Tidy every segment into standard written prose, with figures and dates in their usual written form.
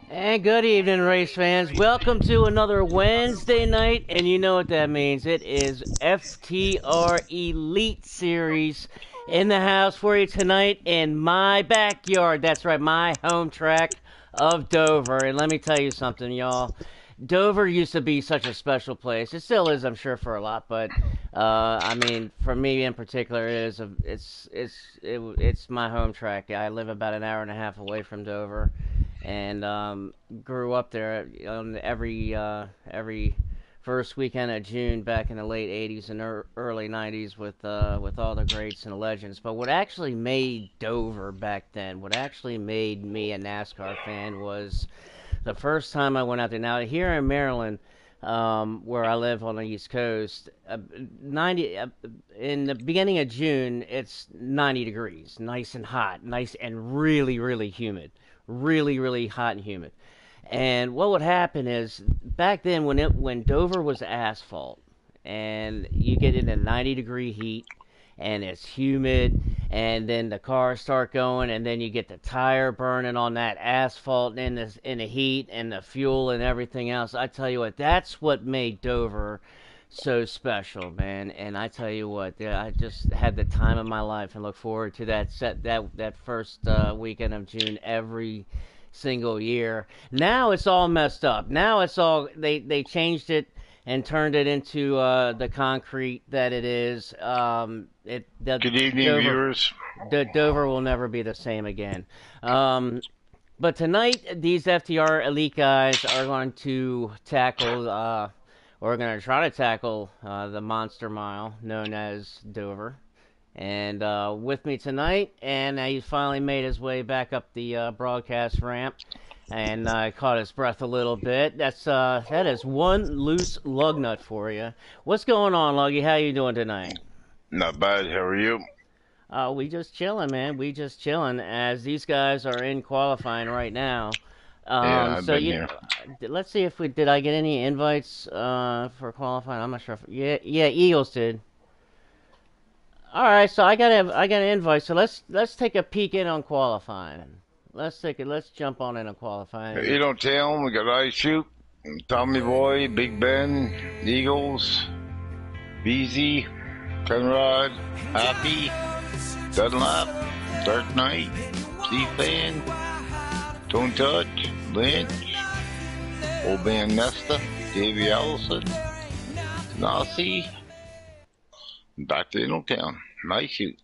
And good evening, race fans. Welcome to another Wednesday night, and you know what that means. It is FTR Elite Series in the house for you tonight in my backyard. That's right, my home track of Dover. And let me tell you something, y'all. Dover used to be such a special place. It still is, I'm sure, for a lot. But I mean, for me in particular, it's my home track. I live about an hour and a half away from Dover, and grew up there on every first weekend of June back in the late '80s and early '90s with all the greats and legends. But what actually made Dover back then, what actually made me a NASCAR fan, was the first time I went out there. Now here in Maryland, where I live on the East Coast, 90 in the beginning of June, it's 90 degrees, nice and hot, nice and really, really humid, really, really hot and humid. And what would happen is back then when Dover was asphalt, and you get into 90-degree heat, and it's humid, and then the cars start going, and then you get the tire burning on that asphalt and in the heat and the fuel and everything else. I tell you what, that's what made Dover so special, man. And I tell you what, yeah, I just had the time of my life and look forward to that first weekend of June every single year. Now it's all messed up. Now it's all they changed it and turned it into the concrete that it is. Good evening, viewers. Dover will never be the same again. But tonight, these FTR Elite guys are going to tackle, or going to try to tackle the Monster Mile known as Dover. And with me tonight, and he finally made his way back up the broadcast ramp, and caught his breath a little bit. That is one loose lug nut for you. What's going on, Luggy? How you doing tonight? Not bad. How are you? We just chilling, man. We just chilling as these guys are in qualifying right now. Yeah, I've So been you, here. let's see if did I get any invites for qualifying? I'm not sure. Yeah, Eagles did. All right, so I got an invite. So let's take a peek in on qualifying. Let's jump on in on qualifying. You don't tell them we got Ice Shoot, Tommy Boy, Big Ben, Eagles, Beezy, Penrod, Happy, Dunlap, Dark Knight, C-Fan, Tone Touch, Lynch, Old Man Nesta, Davey Allison, Tanasi, back to Innotown. Nice Shoot.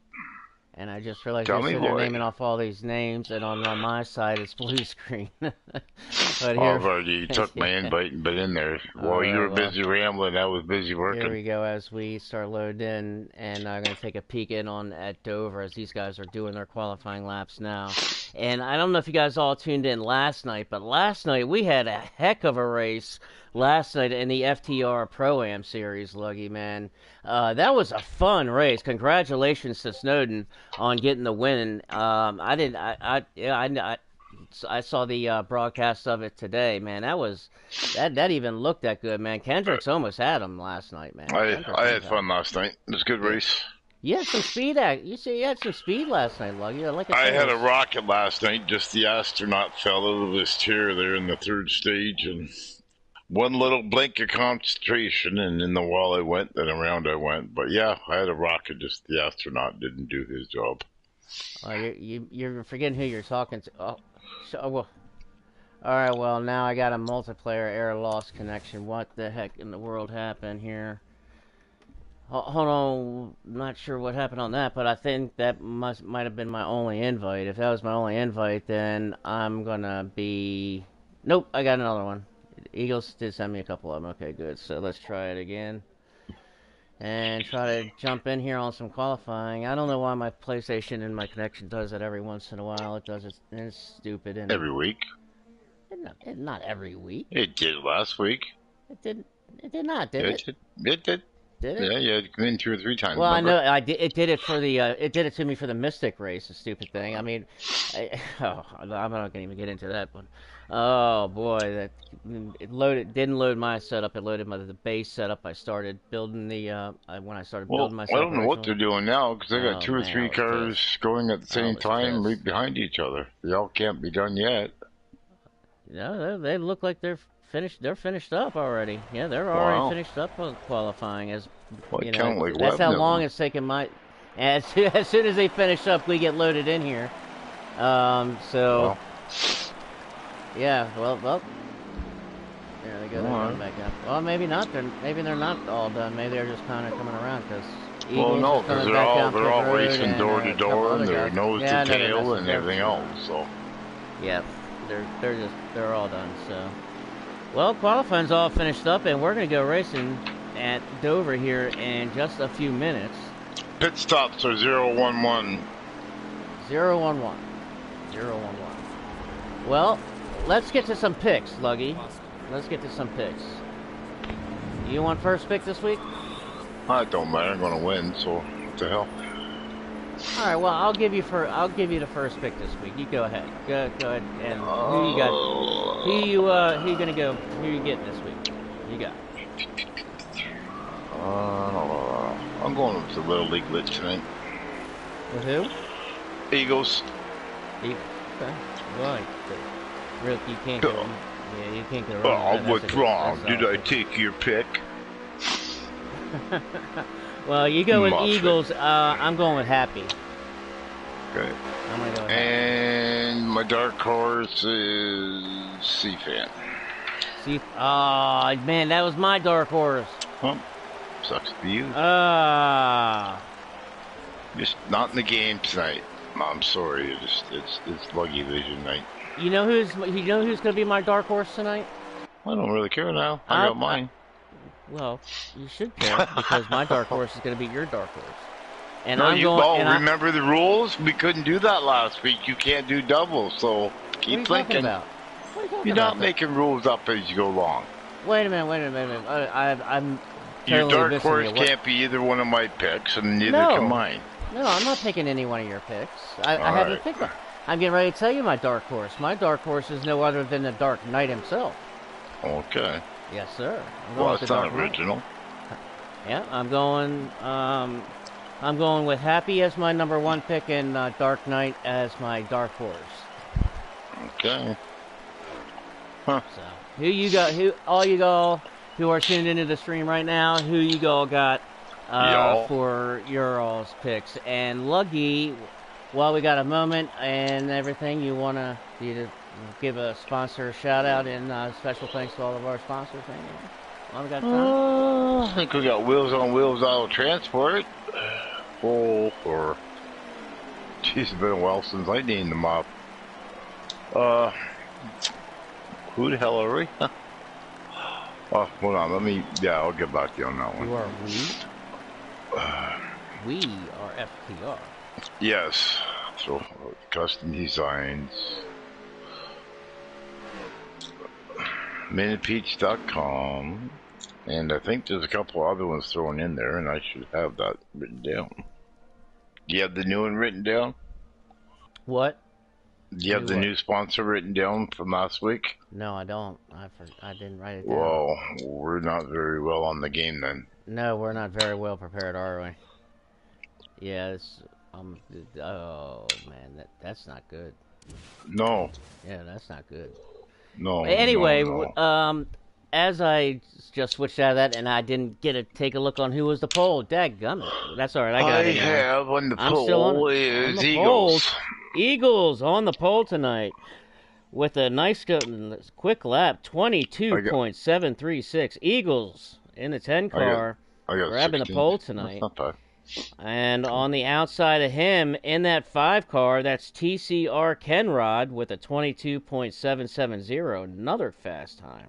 And I just realized Tell you're me, sitting there boy. naming off all these names, and on my side it's blue screen. But I've here, already took my invite and been in there. While you were busy rambling, I was busy here working. we go as we start loading in, and I'm going to take a peek in on at Dover as these guys are doing their qualifying laps now. And I don't know if you guys all tuned in last night, but last night we had a heck of a race last night in the FTR Pro-Am Series, Luggy, man. That was a fun race. Congratulations to Snowden on getting the win. I saw the broadcast of it today, man. That even looked that good, man. Kendricks almost had him last night, man. I had fun last night. It was a good race. You had some speed. You see, you had some speed last night, Luggy. I had a rocket last night. Just the astronaut fell out of his chair there in the third stage, and one little blink of concentration, and in the wall I went, then around I went. But yeah, I had a rocket. Just the astronaut didn't do his job. You're forgetting who you're talking to. Oh, well. All right. Well, now I got a multiplayer error loss connection. What the heck in the world happened here? Hold on, I'm not sure what happened on that, but I think that might have been my only invite. If that was my only invite, then I'm gonna be. Nope, I got another one. Eagles did send me a couple of them. Okay, good. So let's try it again and try to jump in here on some qualifying. I don't know why my PlayStation and my connection does that every once in a while. It does. It's stupid. And Every week. not every week. It did last week. It did. It did not. Did it? It did. Did it? Yeah, you had to come in 2 or 3 times. Well, remember? I know it did it for the it did it to me for the Mystic race, the stupid thing. I mean, I'm not gonna even get into that one. Oh boy, it didn't load my setup. It loaded the base setup. I started building when I started building my. I don't know what they're doing now because they got 2 or 3 was cars going at the same time, right behind each other. They all can't be done yet. No, they look like they're finished. They're finished up already. Yeah, they're already Wow. finished up on qualifying. As Well, I you know, count like that's how 11 of long them. it's taken my. As soon as they finish up, we get loaded in here. So Well, yeah. Well. There they go. They're all coming right. back up. Well, maybe not. Maybe they're not all done. Maybe they're just kind of coming around because Well, Eagles is no, because coming back down they're pit all road racing and door to a couple door, and other they're guys. nose to Yeah, I know they're tail missing. and everything else. So, Yeah, they're all done. So, well, qualifying's all finished up, and we're gonna go racing at Dover here in just a few minutes. pit stops are 011. 0-1-1. 0-1-1. Well, let's get to some picks, Luggy. Let's get to some picks. You want first pick this week? It don't matter. I'm going to win. So, what the hell? All right. Well, I'll give you the first pick this week. You go ahead. Go ahead. And who you got? Who you gonna go? Who you getting this week? You got? I'm going with the Little League Lit tonight. With who? Eagles. Okay. Well, you can't go. Yeah, you can't go wrong. What's wrong? Did I take your pick? Well, you go with Muffin. Eagles. I'm going with Happy. Okay. I'm gonna go with Happy. And my dark horse is C-Fan. See, man, that was my dark horse. Well, sucks for you. Just not in the game tonight. I'm sorry. It's Luggy Vision night. You know who's gonna be my dark horse tonight? I don't really care now. I got mine. Well, you should care because my dark horse is going to be your dark horse. And No, I'm going. remember the rules? We couldn't do that last week. You can't do doubles, so keep what are you thinking. Talking about? What are you talking You're about? not making rules up as you go along. Wait a minute. I'm Your totally dark missing horse you. can't be either one of my picks, and neither can mine. No, I'm not picking any one of your picks. I haven't right. picked one. I'm getting ready to tell you my dark horse. My dark horse is no other than the Dark Knight himself. Okay. Yes, sir. Well, that's not original. Yeah, I'm going with Happy as my number one pick and Dark Knight as my dark horse. Okay. Huh. So, who you got? All you all who are tuned into the stream right now? Who you all got for your all's picks? And Luggy, while we got a moment and everything, you to give a sponsor a shout out and special thanks to all of our sponsors. While we got time. I think we got Wheels on Wheels Auto Transport. Geez, it's been a while since I named them up. Who the hell are we? Hold on, I'll get back to you on that one. You are we? We are FTR. Yes. So, custom designs. Minipeach.com. And I think there's a couple other ones thrown in there, and I should have that written down. Do you have the new one written down? What? Do you have the new sponsor written down from last week? No, I don't. I didn't write it down. Well, we're not very well on the game then. No, we're not very well prepared, are we? Yeah, oh man, that's not good. No. Yeah, that's not good. No. Anyway, no. As I just switched out of that and I didn't get to take a look on who was the poll, dadgummit. That's all right. I got it. Have on the I'm poll still on is the Eagles. Eagles on the poll tonight with a nice quick lap, 22.736. Eagles in the 10 car grabbing 16. the pole tonight. That's not bad. And on the outside of him, in that 5 car, that's TCR Kenrod with a 22.770. Another fast time.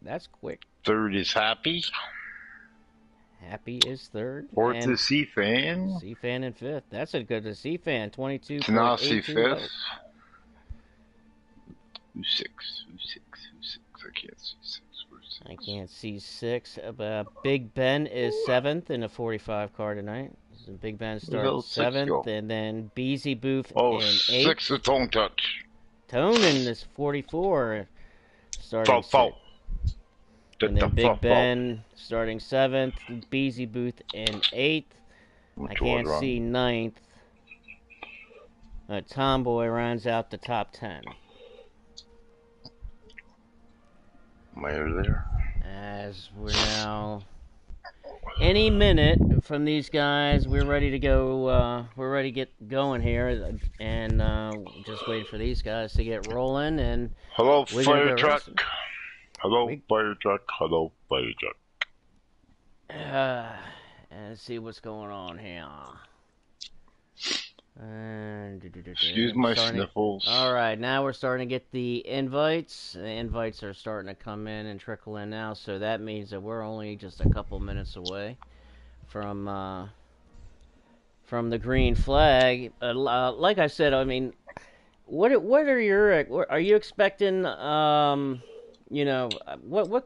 That's quick. Third is Happy. Happy is third. Fourth is C-Fan. C-Fan in fifth. That's a good C-Fan. 22.82. Tanasi fifth. Who's six? I can't see six. I can't see 6. Big Ben is 7th in a 45 car tonight. So Big Ben starts 7th, and then Beezy Booth in 8th. 6 with Tone Touch. Tone in this 44 starting 6th. And then Big Ben starting 7th. Beezy Booth in 8th. I can't see 9th. Tomboy rounds out the top 10. Am I there? As we're now any minute from these guys, we're ready to go. We're ready to get going here, and just waiting for these guys to get rolling, and Hello, we're gonna fire go truck. racing. Hello, We fire truck. Hello, fire truck. and see what's going on here. And Excuse my starting. sniffles. All right, now we're starting to get the invites. The invites are starting to come in and trickle in now, so that means that we're only just a couple minutes away from the green flag. Like I said, I mean, what are you expecting? What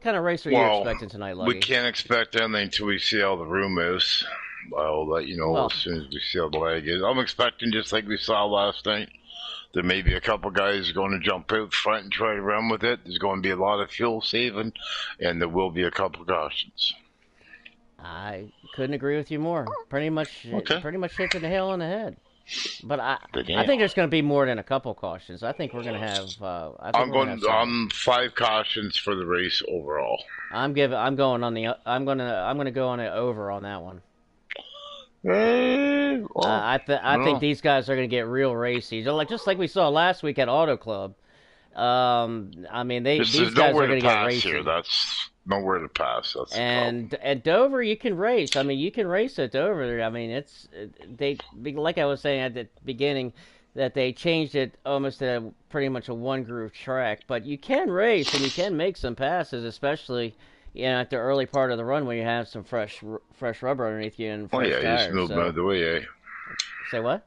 kind of race are you Well, expecting tonight, we Lucky? can't expect anything until we see how the room is. I'll let you know Well, as soon as we see how the lag is. I'm expecting just like we saw last night. There may be a couple guys going to jump out front and try to run with it. There's going to be a lot of fuel saving, and there will be a couple cautions. I couldn't agree with you more. Okay. Pretty much hit the nail on the head. But I Damn. think there's going to be more than a couple cautions. I think we're going to have. I think I'm we're going to going have several. 5 cautions for the race overall. I'm going on the. I'm gonna go on it over on that one. I think No. these guys are going to get real racy, just like we saw last week at Auto Club. I mean, There's these guys nowhere are to going to get pass here. racy. That's nowhere to pass. That's the problem. And at Dover, you can race. I mean, you can race at Dover. I mean, they like I was saying at the beginning that they changed it almost to pretty much a one groove track, but you can race and you can make some passes, especially at the early part of the run when you have some fresh rubber underneath you and Oh fresh yeah, you just tires. moved them out of So the way, eh? say what?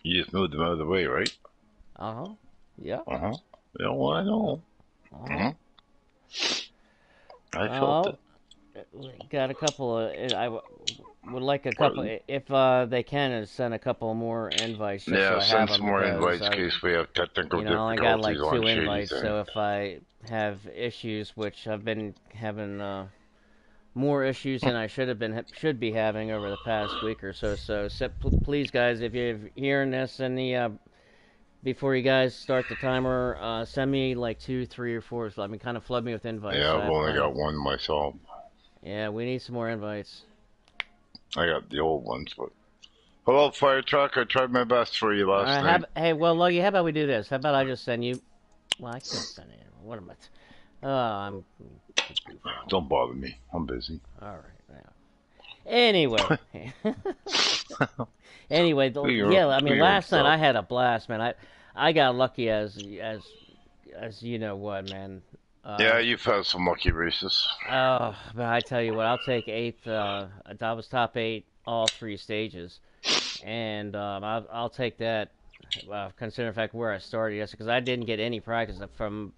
You just moved them out of the way, right? Uh huh. Yeah. Uh-huh. Yeah, well, I know. Uh huh. Uh-huh. I felt it. Oh, got a couple of. Would like a couple, Well, if they can, send a couple more invites just so yeah, I have send them some more because invites in case we have technical I only got difficulties like on two Shady's invites. end. So if I have issues, which I've been having more issues than I should be having over the past week or so. So please, guys, if you're hearing this in the before you guys start the timer, send me like 2, 3, or 4. So, I mean, kind of flood me with invites. Yeah, So I I've have only kind of got one myself. yeah, we need some more invites. I got the old ones, but hello, fire truck. I tried my best for you All last right, night. hey, well, Logie, how about we do this? How about I just send you? Well, I can't send it. What am I? I'm. Don't bother me. I'm busy. All right. Now. Anyway. Anyway, You're, yeah. I mean, you're last night yourself. I had a blast, man. I got lucky as you know what, man. Yeah, you've had some lucky races. Oh, but I tell you what, I'll take eighth. I was top 8 all 3 stages, and I'll take that. Considering the fact where I started yesterday, because I didn't get any practice not from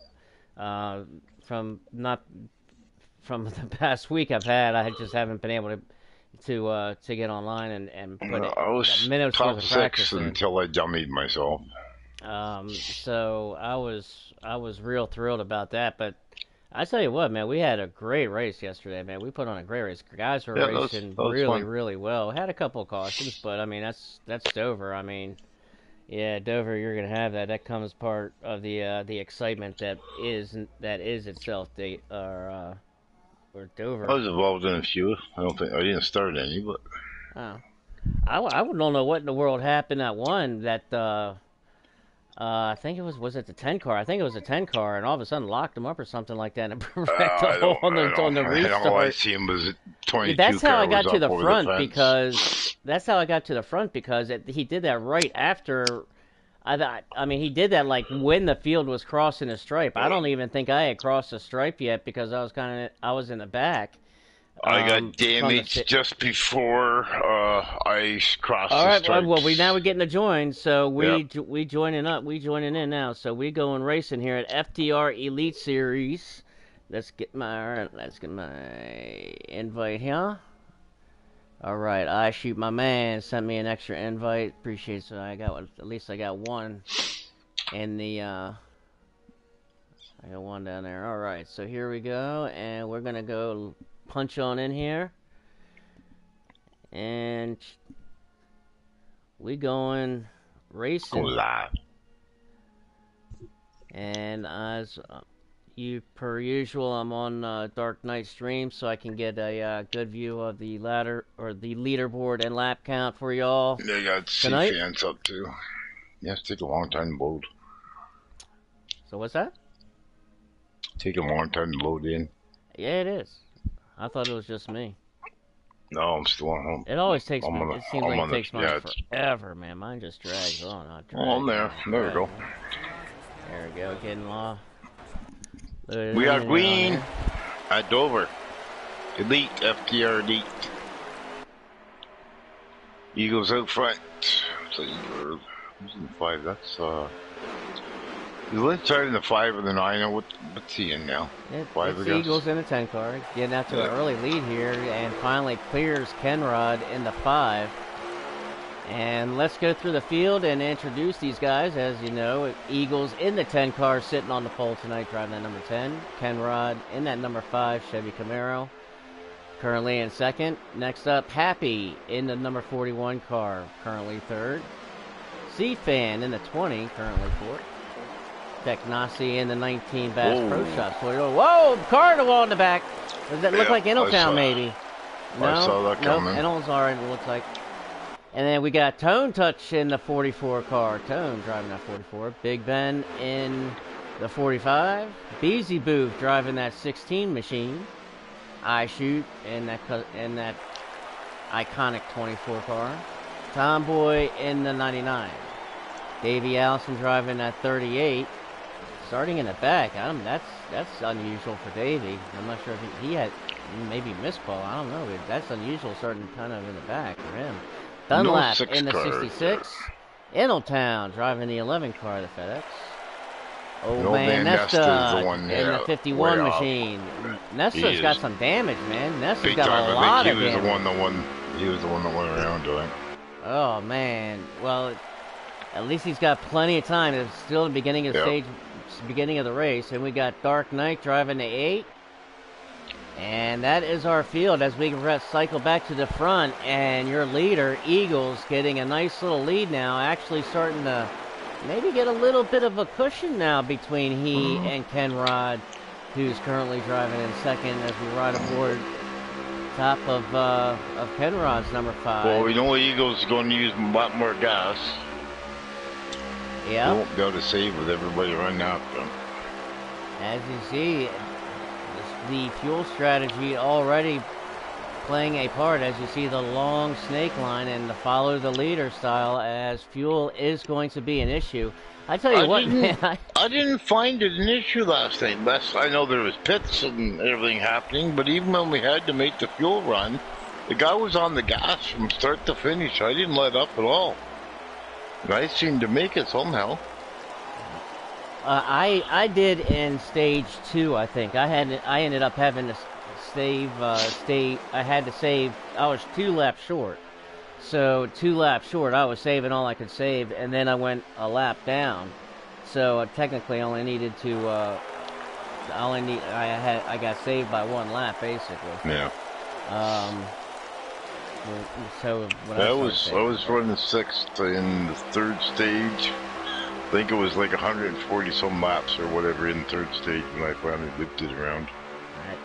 the past week I've had. I just haven't been able to get online and put I was minutes worth top of 6 practice in. until I dummied myself. So I was real thrilled about that. But I tell you what, man, we had a great race yesterday, man. We put on a great race. Guys were Yeah, racing that was really, fun. really well. Had a couple of cautions, but I mean that's Dover. I mean, yeah, Dover, you're gonna have that. That comes part of the excitement that is itself the or I Dover. was involved in a few. I didn't start any, but Oh, I don't know what in the world happened at one that I think was it the 10 car? I think it was a 10 car, and all of a sudden locked them up or something like that, and wrecked the I whole don't, on I the don't, and all I restart. seen was Yeah, 22 that's how I car was got to up the over the front fence. because he did that right after. I mean, he did that like when the field was crossing the stripe. I don't even think I had crossed the stripe yet because I was in the back. I got From damaged just before I crossed All the right, well, stripes. we're getting to join, so Yep. we joining in now. So we going racing here at FTR Elite Series. Let's get my invite here. All right, I shoot my man sent me an extra invite. Appreciate it. So at least I got one in the I got one down there. All right, so here we go, and we're gonna go punch on in here, and we going Go racing. live. And as Per usual, I'm on Dark Knight stream, so I can get a good view of the ladder or the leaderboard and lap count for y'all They got C tonight. fans up too. Yeah, it's take a long time to load. So what's that? Take a long time to load in. Yeah, it is. I thought it was just me. No, I'm still on home. It always takes me. It seems like it takes mine forever, man. Mine just drags on. I'm there. There we go. There we go. Getting law. We are green at Dover. Elite, FTR Elite. Eagles out front. So who's in the 5? That's he's inside in the 5 or the 9. What's he in now? It's the Eagles in the 10 car, getting out to an early lead here, and finally clears Kenrod in the 5. And let's go through the field and introduce these guys. As you know, Eagles in the 10 car sitting on the pole tonight, driving that number 10. Kenrod in that number 5 Chevy Camaro, currently in second. Next up, Happy in the number 41 car, currently third. C-Fan in the 20, currently fourth. Technasi in the 19 Bass Pro Shop. Whoa, car to wall in the back. Does that look like Eneltown, maybe? No, I saw that coming. Enel's alright, it looks like. And then we got Tone Touch in the 44 car. Tone driving that 44. Big Ben in the 45. Beezy Booth driving that 16 machine. I Shoot in that iconic 24 car. Tomboy in the 99. Davey Allison driving that 38. Starting in the back. That's unusual for Davey. I'm not sure if he had maybe missed call. I don't know. That's unusual starting kind of in the back for him. Dunlap in the 66. Eneltown driving the 11 car, the FedEx. Old man Nesta in the 51 machine. Nesta's got some damage, man. Nesta's got a lot of damage. He was the one that went around doing. Oh, man. Well, at least he's got plenty of time. It's still the beginning of the stage, beginning of the race. And we got Dark Knight driving the 8. And that is our field as we cycle back to the front. And your leader, Eagles, getting a nice little lead now. Actually starting to maybe get a little bit of a cushion now between he and Kenrod, who's currently driving in second as we ride aboard top of Kenrod's number 5. Well, we know Eagles is going to use a lot more gas. Yeah. They won't be able to save with everybody running after them. As you see, the fuel strategy already playing a part as you see the long snake line and the follow the leader style, as fuel is going to be an issue. I tell you what, man. I didn't find it an issue last night. I know there was pits and everything happening, but even when we had to make the fuel run, the guy was on the gas from start to finish. I didn't let up at all. And I seemed to make it somehow. I did in stage 2, I think. I ended up having to save. I had to save. I was 2 laps short. So 2 laps short, I was saving all I could save, and then I went a lap down. So technically, only needed to. I got saved by 1 lap basically. Yeah. So I was running 6th in the 3rd stage. I think it was like 140 some laps or whatever in the 3rd stage when I finally looped it around. Alright.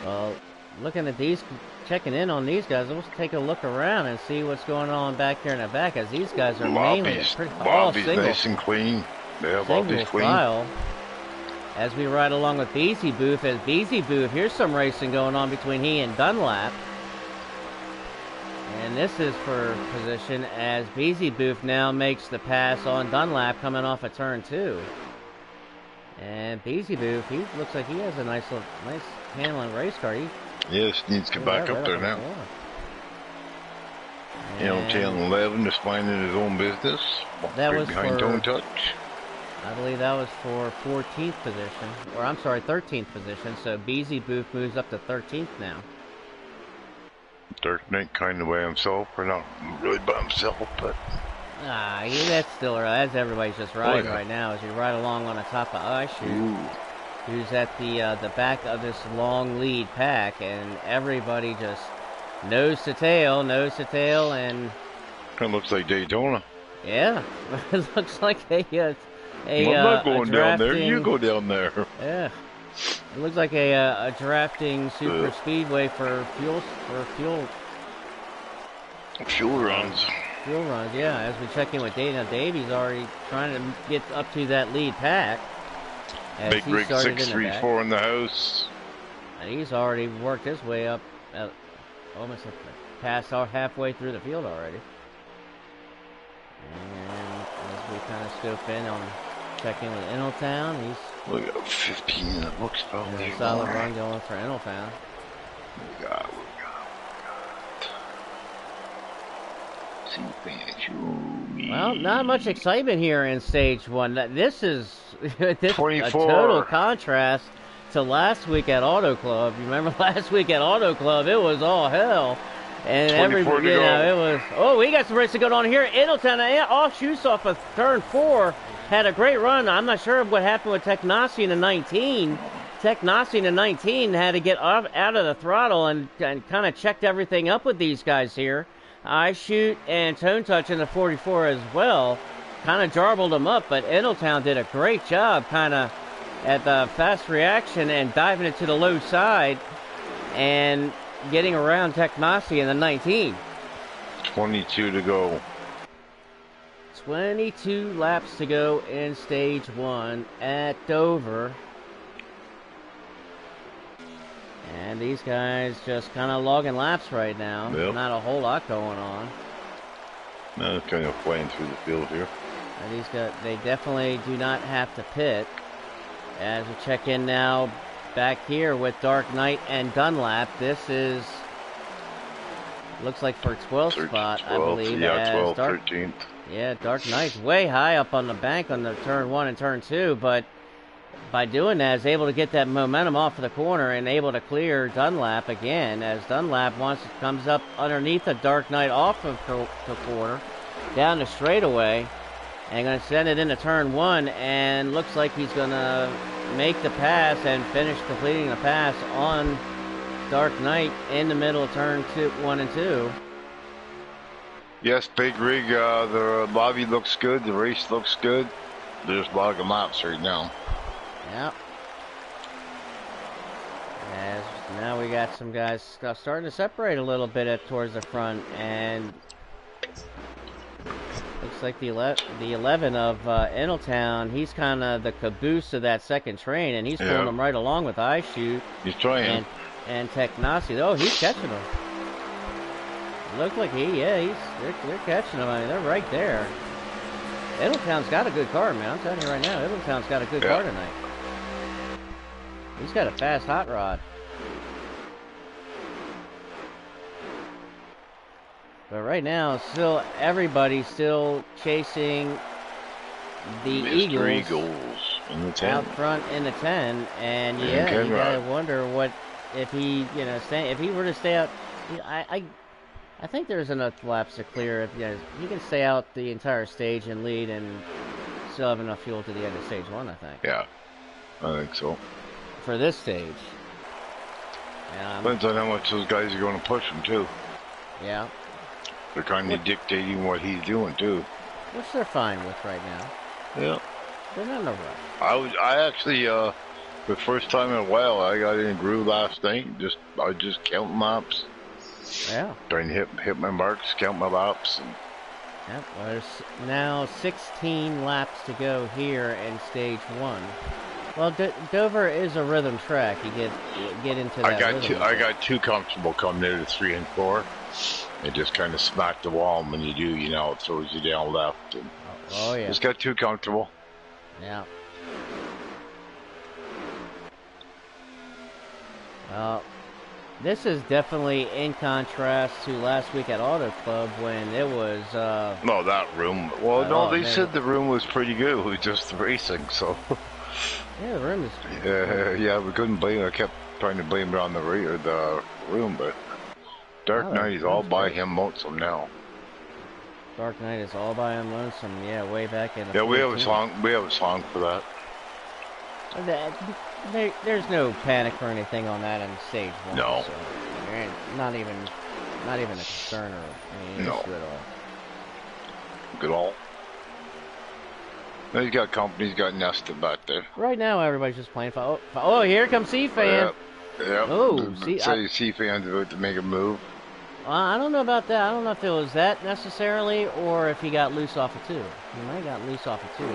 Well, looking at these, checking in on these guys, let's take a look around and see what's going on back here in the back, as these guys are mainly Bobby's nice and clean. Yeah, Bobby's clean. File. As we ride along with Beezy Booth, here's some racing going on between he and Dunlap. And this is for position as Beezy Booth now makes the pass on Dunlap coming off of turn 2. And Beezy Booth, he looks like he has a nice handling race car. Yes, needs to get back up there now. Tail 11 is minding his own business. That was behind Tone Touch. I believe that was for 14th position. Or I'm sorry, 13th position. So Beezy Booth moves up to 13th now. Dark Knight kind of by himself, or not really by himself, but... that's still right. That's everybody's just riding right now as you ride along on the top of I Shoot, who's at the back of this long lead pack, and everybody just nose to tail, and... Kind of looks like Daytona. Yeah, it looks like a I'm not a going down there. You drafting. go down there. Yeah, it looks like a drafting super speedway for fuel Fuel runs. fuel runs. Yeah, as we check in with Dave. Now Davey's already trying to get up to that lead pack. As Big he rig started in the 634 in the house. And he's already worked his way up, almost past halfway through the field already. And as we kind of scope in on checking with Eneltown, he's Look at 15 in the books probably. a solid run going for Eneltown. We got. Well, not much excitement here in stage one. This is a 24. total contrast to last week at Auto Club. You remember last week at Auto Club, it was all hell. And everybody, you know, it was, oh, we got some racing going on here. Eneltown offshoots off of turn 4. Had a great run. I'm not sure what happened with Technasi in the 19. Technasi in the 19 had to get out of the throttle and kind of checked everything up with these guys here. I shoot and Tone Touch in the 44 as well. Kind of jarbled them up, but Eneltown did a great job kind of at the fast reaction and diving it to the low side and getting around Technasi in the 19. 22 to go. 22 laps to go in stage 1 at Dover. And these guys just kind of logging laps right now. Yep. Not a whole lot going on. No, kind of flying through the field here. And these guys, they definitely do not have to pit. As we check in now back here with Dark Knight and Dunlap. This is, looks like for 12th spot, 12th, I believe. yeah, 12th, Dark, 13th. Yeah, Dark Knight's way high up on the bank on the turn 1 and turn 2, but by doing that is able to get that momentum off of the corner and able to clear Dunlap again, as Dunlap comes up underneath the Dark Knight off of the corner, down the straightaway, and going to send it into turn 1, and looks like he's going to make the pass and finish completing the pass on Dark Knight in the middle of turn 1 and 2. Yes, big rig. The lobby looks good. The race looks good. There's logging laps right now. Yep. As now we got some guys starting to separate a little bit towards the front, and looks like the 11 of Eneltown, he's kind of the caboose of that second train, and he's pulling them right along with iShoot. He's trying. And Technasi. Oh, he's catching them. Look like they're catching them. I mean, they're right there. Eneltown's got a good car, man. I'm telling you right now, Eneltown's got a good car tonight. He's got a fast hot rod. But right now, everybody's still chasing the Mr. Eagles in the 10. out front in the 10, and yeah, you gotta wonder what if he, if he were to stay out. I think there's enough laps to clear. If he can stay out the entire stage and lead, and still have enough fuel to the end of stage 1. I think. Yeah, I think so. For this stage. Depends on how much those guys are going to push him too. Yeah. They're kind of dictating what he's doing too. Which they're fine with right now. Yeah. They're not in a rush. I actually, the first time in a while, I got in a groove last night. I was just counting laps. Yeah. Trying to hit my marks, count my laps. Yep. Well, there's now 16 laps to go here in stage 1. Well, Dover is a rhythm track. You get into that. I got too comfortable coming into 3 and 4. It just kind of smacked the wall, and when you do, it throws you down left. And oh yeah. Just got too comfortable. Yeah. Well, this is definitely in contrast to last week at Auto Club when it was. No, that room. Well, no, they said the room was pretty good. It was just the racing, so. Yeah, the room is. Yeah, we couldn't blame it. I kept trying to blame it on the room, but Dark Knight is all by him lonesome now. Dark Knight is all by him lonesome. Yeah, way back in. Yeah, we have a song. We have a song for that. There's no panic or anything on that in stage 1. No. So not even a concern or any issue at all. Good all. He's got company. He's got nested back there. Right now, everybody's just playing. Oh, here comes C-Fan. Yep. Yep. Oh, see, Say C-Fan's about to make a move. I don't know about that. I don't know if it was that necessarily, or if he got loose off of 2. He might have got loose off of 2.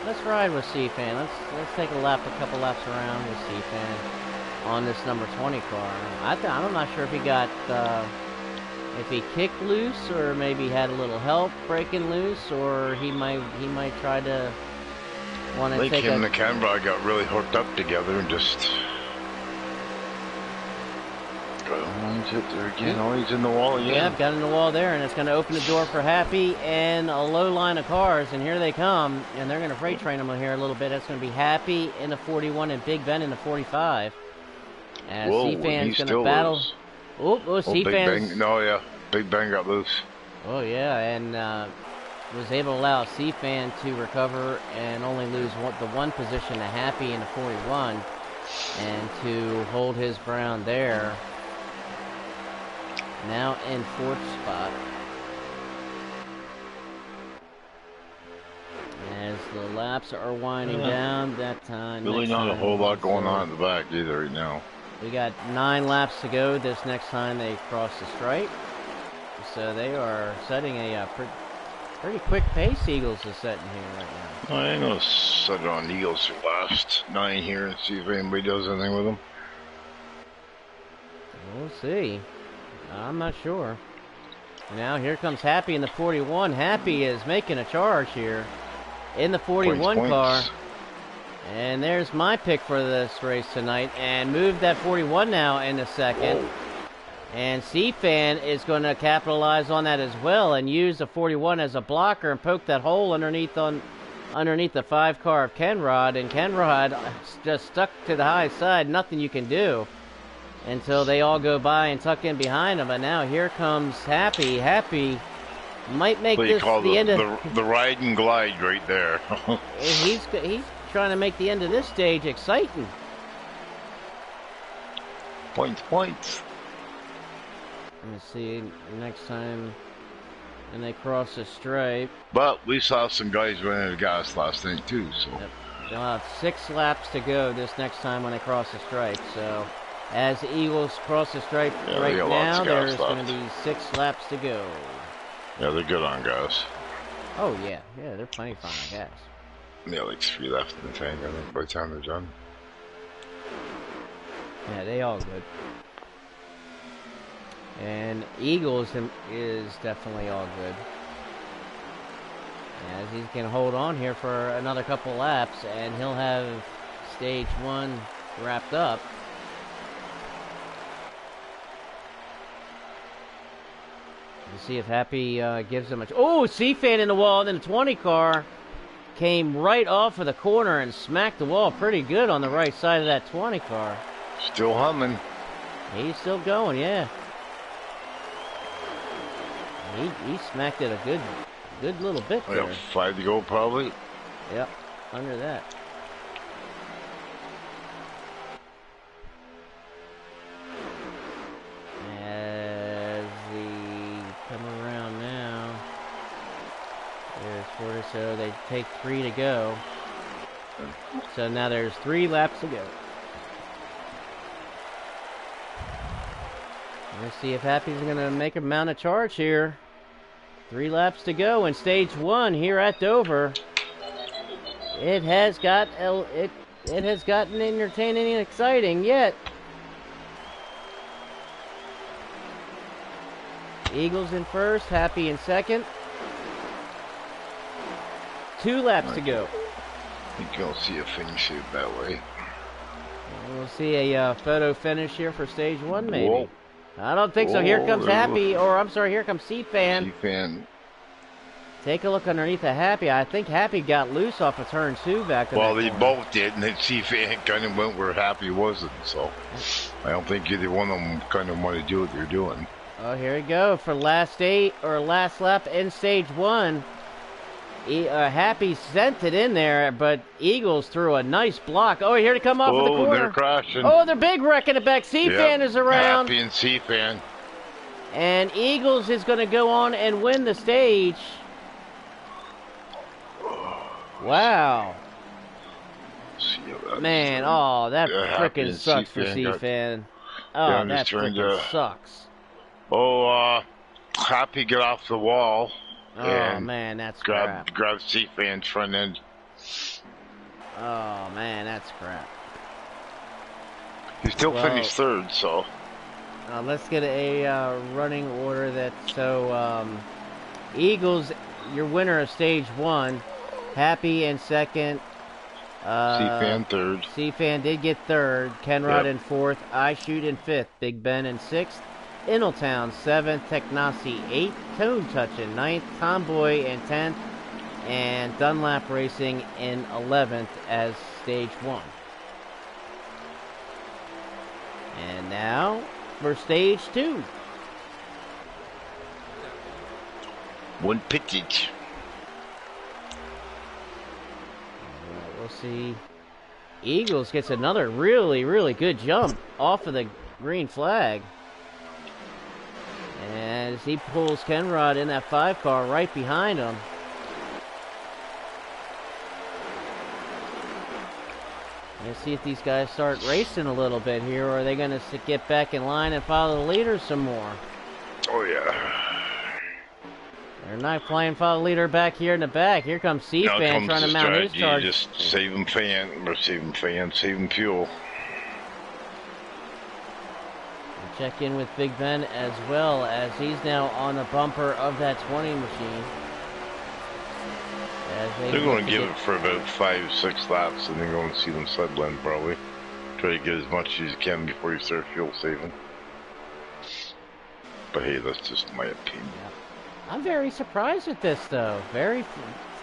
Let's ride with C-Fan. Let's take a couple laps around with C-Fan on this number 20 car. I'm not sure if he got if he kicked loose, or maybe had a little help breaking loose, or he might try to want to take him and the Canberra got really hooked up together and just. He's hit there again. Oh, he's in the wall again. Yeah, got in the wall there, and it's going to open the door for Happy and a low line of cars, and here they come, and they're going to freight train them here a little bit. That's going to be Happy in the 41 and Big Ben in the 45. As C-Fan's going to battle. C-Fan's. No, yeah. Big Ben got loose. Oh, yeah, and was able to allow C-Fan to recover and only lose the one position to Happy in the 41, and to hold his ground there. Now in 4th spot. As the laps are winding down, that time. Really not a whole lot going on in the back either right now. We got 9 laps to go this next time they cross the stripe. So they are setting a pretty quick pace. Eagles is setting here right now. I ain't gonna set it on Eagles for last 9 here and see if anybody does anything with them. We'll see. I'm not sure. Now here comes Happy in the 41. Happy is making a charge here in the 41 car. And there's my pick for this race tonight. And moved that 41 now in the second. Whoa. And C-Fan is going to capitalize on that as well and use the 41 as a blocker and poke that hole underneath the 5 car of Kenrod. And Kenrod just stuck to the high side. Nothing you can do until they all go by and tuck in behind him. But now here comes Happy. Happy might make this the end of the ride and glide right there. he's trying to make the end of this stage exciting. Points. Let's see next time when they cross the stripe. But we saw some guys running out of gas last night too. So they'll have 6 laps to go this next time when they cross the stripe. So as the Eagles cross the stripe right now, there's going to be 6 laps to go. Yeah, they're good on gas. Oh, yeah. Yeah, they're plenty fine on gas. Yeah, like 3 left in the tank, I think, by the time they're done. Yeah, they all good. And Eagles is definitely all good. As he can hold on here for another couple laps, and he'll have stage 1 wrapped up. To see if Happy gives him a... Oh, C-Fan in the wall, and then the 20 car came right off of the corner and smacked the wall pretty good on the right side of that 20 car. Still humming. He's still going, yeah. He smacked it a good little bit there. 5 to go probably. Yep, under that. As we come around now, there's 4 or so. They take 3 to go. So now there's 3 laps to go. Let's see if Happy's going to make a mount of charge here. 3 laps to go in stage 1 here at Dover. It has gotten entertaining and exciting yet. Eagles in first, Happy in second. 2 laps to go. I think you'll see a finish it that way. We'll see a photo finish here for stage 1 maybe. Whoa. I don't think so. Here comes Happy, or I'm sorry, here comes C-Fan. C-Fan. Take a look underneath the Happy. I think Happy got loose off of turn 2 back in Well, they both did, and then C-Fan kind of went where Happy wasn't, so I don't think either one of them kind of want to do what they're doing. Oh, here we go for last lap in stage 1. Happy sent it in there, but Eagles threw a nice block. Oh, here to come off of the corner. Oh, they're crashing. Oh, they're big wrecking it back. C-Fan is around. Happy and C-Fan. And Eagles is going to go on and win the stage. Wow. See how that's Man, done. oh, that Happy frickin' and sucks for C-Fan got. C-Fan. Yeah, Oh, I'm just that trying frickin' to. sucks. Oh, Happy get off the wall Oh, and man, that's grab crap. C-Fan's front end. Oh, man, that's crap. He still Well, finished third, so. let's get a running order that, so, Eagles, your winner of stage 1. Happy in second. C-Fan third. C-Fan did get third. Kenrod Yep. in fourth. I Shoot in fifth. Big Ben in sixth. Inaltown 7th. Technasi 8th. Tone Touch in 9th. Tomboy in 10th. And Dunlap Racing in 11th as stage 1. And now for stage 2. One pittage. We'll see. Eagles gets another really, really good jump off of the green flag. And as he pulls Kenrod in that 5 car right behind him. Let's see if these guys start racing a little bit here, or are they going to get back in line and follow the leader some more? Oh, yeah. They're not flying follow the leader back here in the back. Here comes C-Fan trying to mount his charge. Just saving fuel. Check in with Big Ben as well, as he's now on the bumper of that 20 machine. They're going to give it for about 5-6 laps, and then go and see them sideline probably. Try to get as much as you can before you start fuel saving. But hey, that's just my opinion. Yeah. I'm very surprised at this, though. Very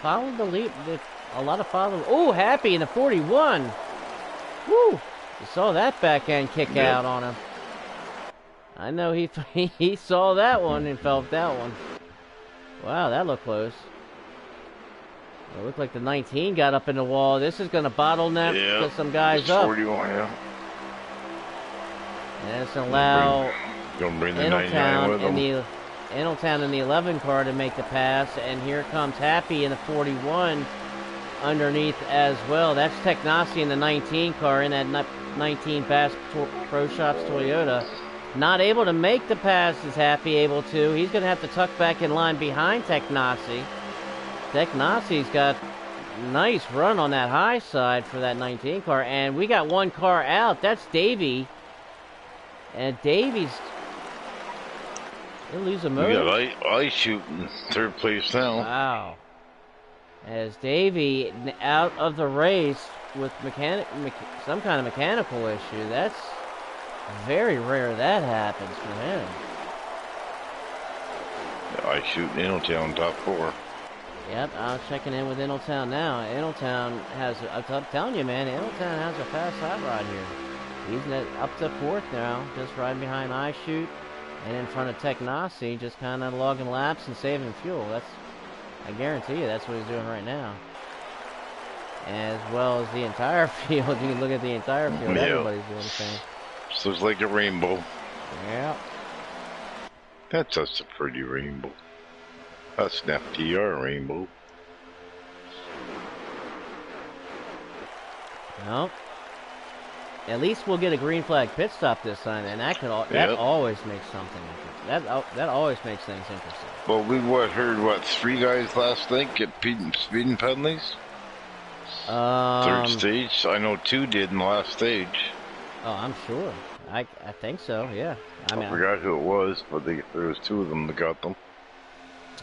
followed the lead. A lot of follow. Oh, Happy in the 41. Woo! You saw that back end kick out on him. I know he saw that one and felt that one. Wow, that looked close. It looked like the 19 got up in the wall. This is going to bottleneck get some guys up. 41, yeah. And it's going to allow Gonna bring the 99 with them. Inaltown in the 11 car to make the pass. And here comes Happy in the 41 underneath as well. That's Technasi in the 19 car in that 19 Bass Pro Shops Toyota. Not able to make the pass is Happy able to. He's going to have to tuck back in line behind Technasi. Technasi's got a nice run on that high side for that 19 car. And we got one car out. That's Davey. And Davey's... He'll lose a motor. We got I Shoot in third place now. Wow. As Davey out of the race with some kind of mechanical issue. That's very rare that happens for him. I Shoot in Inaltown top 4. Yep, I'm checking in with Inaltown now. Inaltown has, I'm telling you, man, Inaltown has a fast hot rod here. He's up to 4th now, just riding behind I Shoot and in front of Technasi, just kind of logging laps and saving fuel. I guarantee you, that's what he's doing right now. As well as the entire field. You can look at the entire field. Yeah. Everybody's doing the same. So it's like a rainbow. Yep. That's just a pretty rainbow. That's an FTR rainbow. Well, at least we'll get a green flag pit stop this time, and that always makes something interesting. That always makes things interesting. Well, we heard 3 guys last night get speeding penalties? Third stage? I know 2 did in the last stage. Oh, I'm sure. I think so, yeah. I forgot who it was, but there was 2 of them that got them.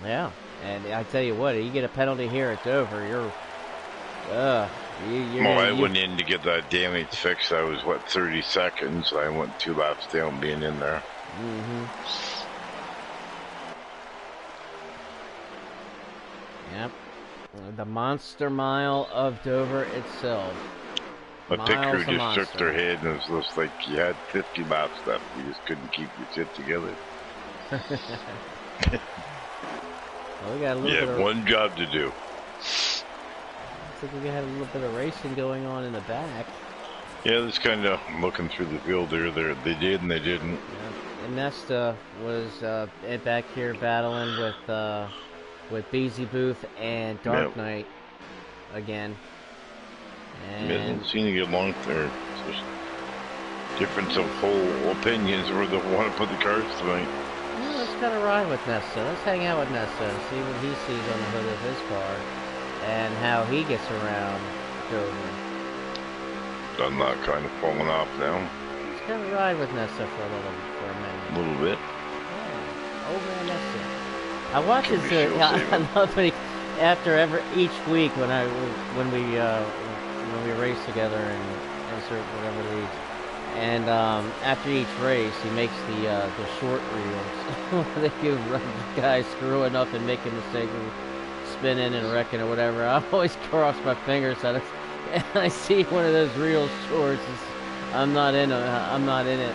Yeah, and I tell you what, you get a penalty here at Dover, you're... I went in to get that damage fixed. I was, 30 seconds. I went 2 laps down being in there. Mm-hmm. Yep. The Monster Mile of Dover itself. The pit crew just shook their head and it was just like you had 50 laps left. You just couldn't keep your shit together. Well, we got a little bit of... one job to do. Looks like we had a little bit of racing going on in the back. Yeah, that's kind of looking through the field there. They did and they didn't. Yeah. And Nesta was back here battling with Beezy Booth and Dark Knight. again. It doesn't And seem to get along there. It's just difference of whole opinions where they want to put the cars tonight. well, let's kind of ride with Nesta. Let's hang out with Nesta and see what he sees on the hood of his car and how he gets around Dover. I'm not kind of falling off now. Let's kind of ride with Nesta for a minute. A little bit. Yeah. Over and Nesta. I watch Could his. be shield I saving. love when he, after each week when we race together in certain whatever leagues, and after each race he makes the short reels. They give guys screwing up and making mistakes, and spinning and wrecking or whatever. I always cross my fingers at it, and I see one of those real shorts. I'm not in it. I'm not in it.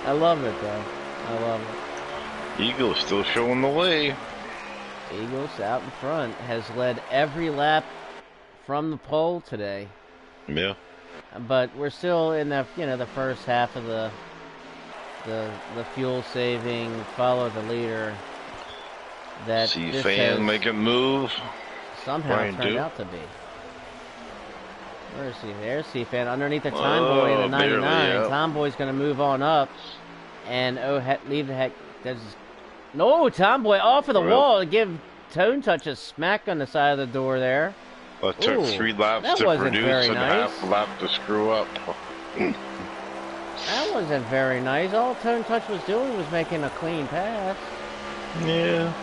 I love it though. I love it. Eagle's still showing the way. Eagles out in front has led every lap from the pole today. Yeah. But we're still in the the first half of the fuel saving, follow the leader. That See this fan has make a move. somehow Brian turned Duke. out to be. Where is he? There's C-Fan underneath the Time Boy in the barely, 99. yeah. Tom Boy's going to move on up and leave the heck. No, Tom Boy off of the wall to give Tone Touch a smack on the side of the door there. That took Ooh, 3 laps that to wasn't produce very and nice. half a lap to screw up. That wasn't very nice. All Tone Touch was doing was making a clean pass. Yeah.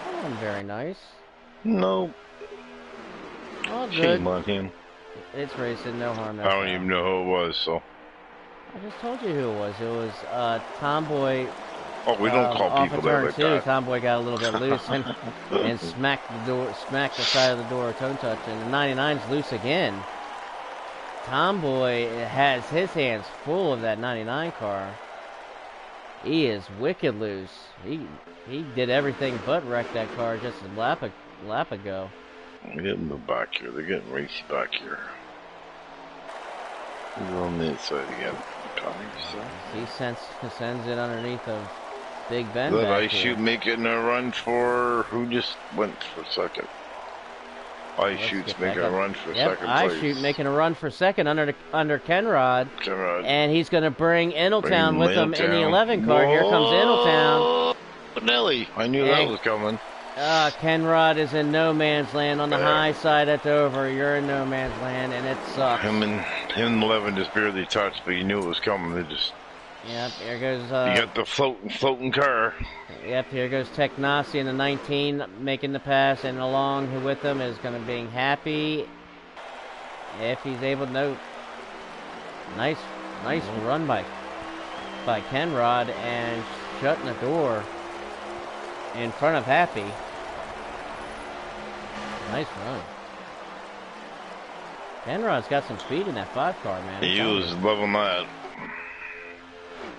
That wasn't very nice. No. All good. Shame on him. It's racing, no harm. No I don't foul. even know who it was, so. I just told you who it was. It was Tom Boy. Oh, we don't call off people of that turn like two, that. Tom Boy got a little bit loose and smacked the side of the door of Tone Touch, and the 99's loose again. Tom Boy has his hands full of that 99 car. He is wicked loose. He did everything but wreck that car just a lap ago. They're getting the back here. They're getting racy back here. He's on the inside again. He sends it underneath of Big Ben. Let back Ice here. Shoot making a run for who just went for second. Ice Let's Shoot's get making back a up. run for Yep, second Ice place. Shoot making a run for second under Kenrod. Kenrod. And he's going to bring Ingletown with him in the Middletown. 11 car. Here comes Ingletown. Oh, Nelly. I knew that was coming. Kenrod is in no man's land on the high side at Dover. You're in no man's land, and it sucks. Him and 11 just barely touched, but you knew it was coming. They just. Yep, here goes. You got the floating car. Yep, here goes Technasi in the 19 making the pass, and along with him is going to be happy if he's able to. No, nice run by Kenrod and shutting the door in front of Happy. Nice run. Kenrod's got some speed in that 5 car, man. He was loving that.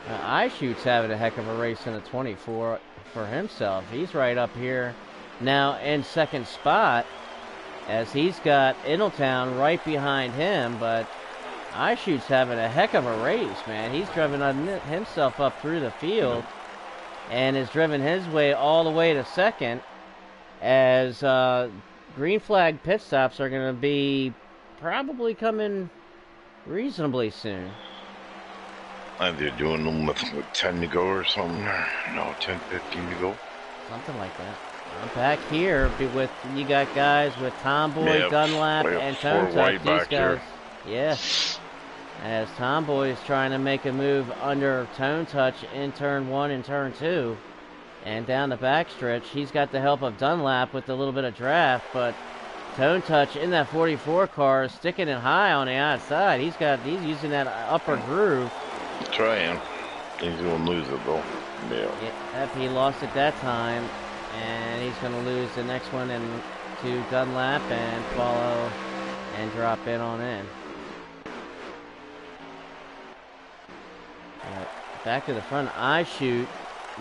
iShoot's having a heck of a race in a 24 for himself. He's right up here now in second spot as he's got Ingletown right behind him, but iShoot's having a heck of a race, man. He's driven himself up through the field and has driven his way all the way to second as green flag pit stops are going to be probably coming reasonably soon. I think they're doing them with 10 to go or something. No, 10, 15 to go. Something like that. I'm back here with you got guys with Tomboy, Yeah, Dunlap, we have and 4 Tone Touch. wide These back guys, here. yeah. As Tomboy is trying to make a move under Tone Touch in turn 1 and turn 2. And down the backstretch, he's got the help of Dunlap with a little bit of draft, but Tone Touch in that 44 car is sticking it high on the outside. He's using that upper groove. Trying. He's going to lose it, though. Yeah. Yep, he lost it that time, and he's going to lose the next one to Dunlap and follow and drop in on in. Back to the front, iShoot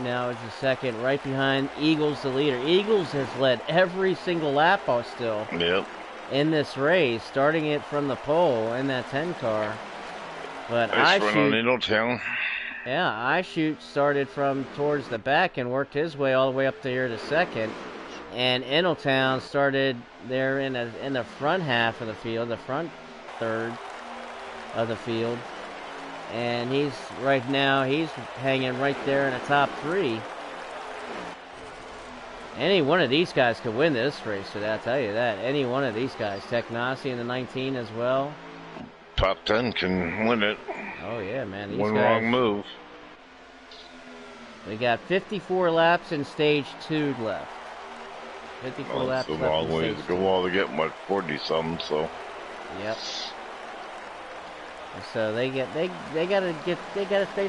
now is the second, right behind Eagles, the leader. Eagles has led every single lap still Yep. in this race, starting it from the pole in that 10 car. But Nice run on iShoot, Ingletown. Yeah, I shoot started from towards the back and worked his way all the way up to here to second. And Eneltown started there in the front half of the field, the front third of the field. And he's hanging right there in the top 3. Any one of these guys could win this race, so I'll tell you that. Any one of these guys. Teknasi in the 19 as well. Top 10 can win it. Oh, yeah, man. These One guys, wrong move. We got 54 laps in stage 2 left. 54 laps It's a left long in way stage to go. 2. All to get, what, 40-something, so. Yep. So they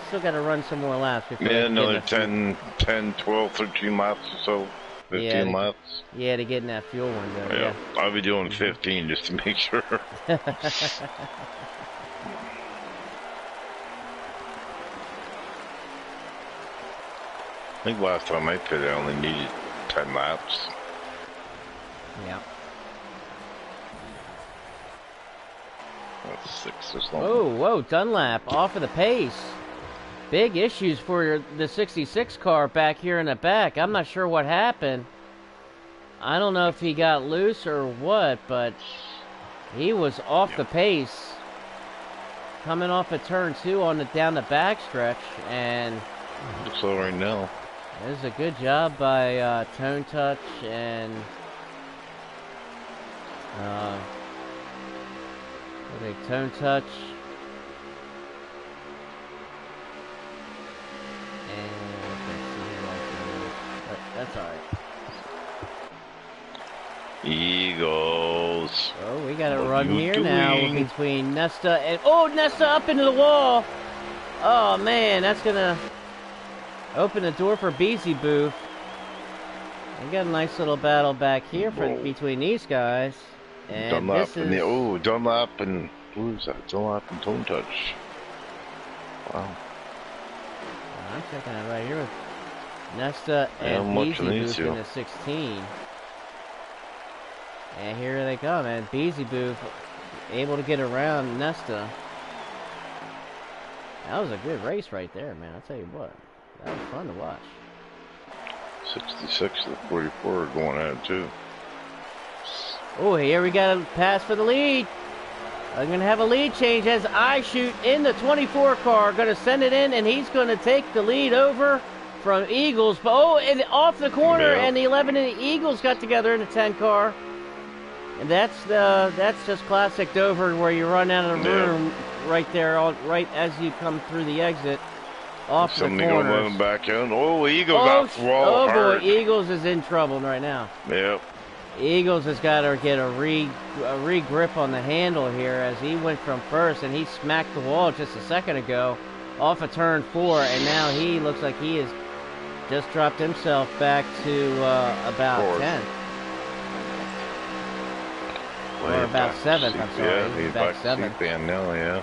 still gotta run some more laps before Yeah, they can another get in 10, 12, 13 laps or so. 15 laps. Yeah, to get in that fuel window. Yeah. I'll be doing Mm-hmm. 15 just to make sure. I think last time I pitted, I only needed 10 laps. Yeah. That's 6 or something. Whoa, Dunlap off of the pace. Big issues for the 66 car back here in the back. I'm not sure what happened. I don't know if he got loose or what, but he was off the pace coming off of turn 2 down the back stretch, and Looks all right now. it was a good job by Tone Touch and Tone Touch but that's alright. Eagles. Oh, we got a What run you here now doing? between Nesta and... Oh, Nesta up into the wall! Oh, man, that's gonna open the door for Beezy Booth. We got a nice little battle back here between these guys. And Dunlap this and is... Dunlap and who's that? Dunlap and Tone Touch. Wow. I'm checking it right here with Nesta and Beezy Booth in the 16. And here they go, man. Beezy Booth able to get around Nesta. That was a good race right there, man. I'll tell you what. That was fun to watch. 66 to 44 are going at it too. Oh, here we got a pass for the lead. I'm going to have a lead change as I shoot in the 24 car. Going to send it in, and he's going to take the lead over from Eagles. Oh, and off the corner, and the 11 and the Eagles got together in the 10 car. And that's just classic Dover, where you run out of the room right there, right as you come through the exit, off the corners. Somebody gonna let him back in. Oh, Eagles off the wall. Oh hard. boy, Eagles is in trouble right now. Yep. Eagles has got to get a re-grip on the handle here, as he went from first and he smacked the wall just a second ago off of turn 4, and now he looks like he has just dropped himself back to about 10th. Or about 7th, I'm sorry. Yeah, he's back 7th. And now, yeah.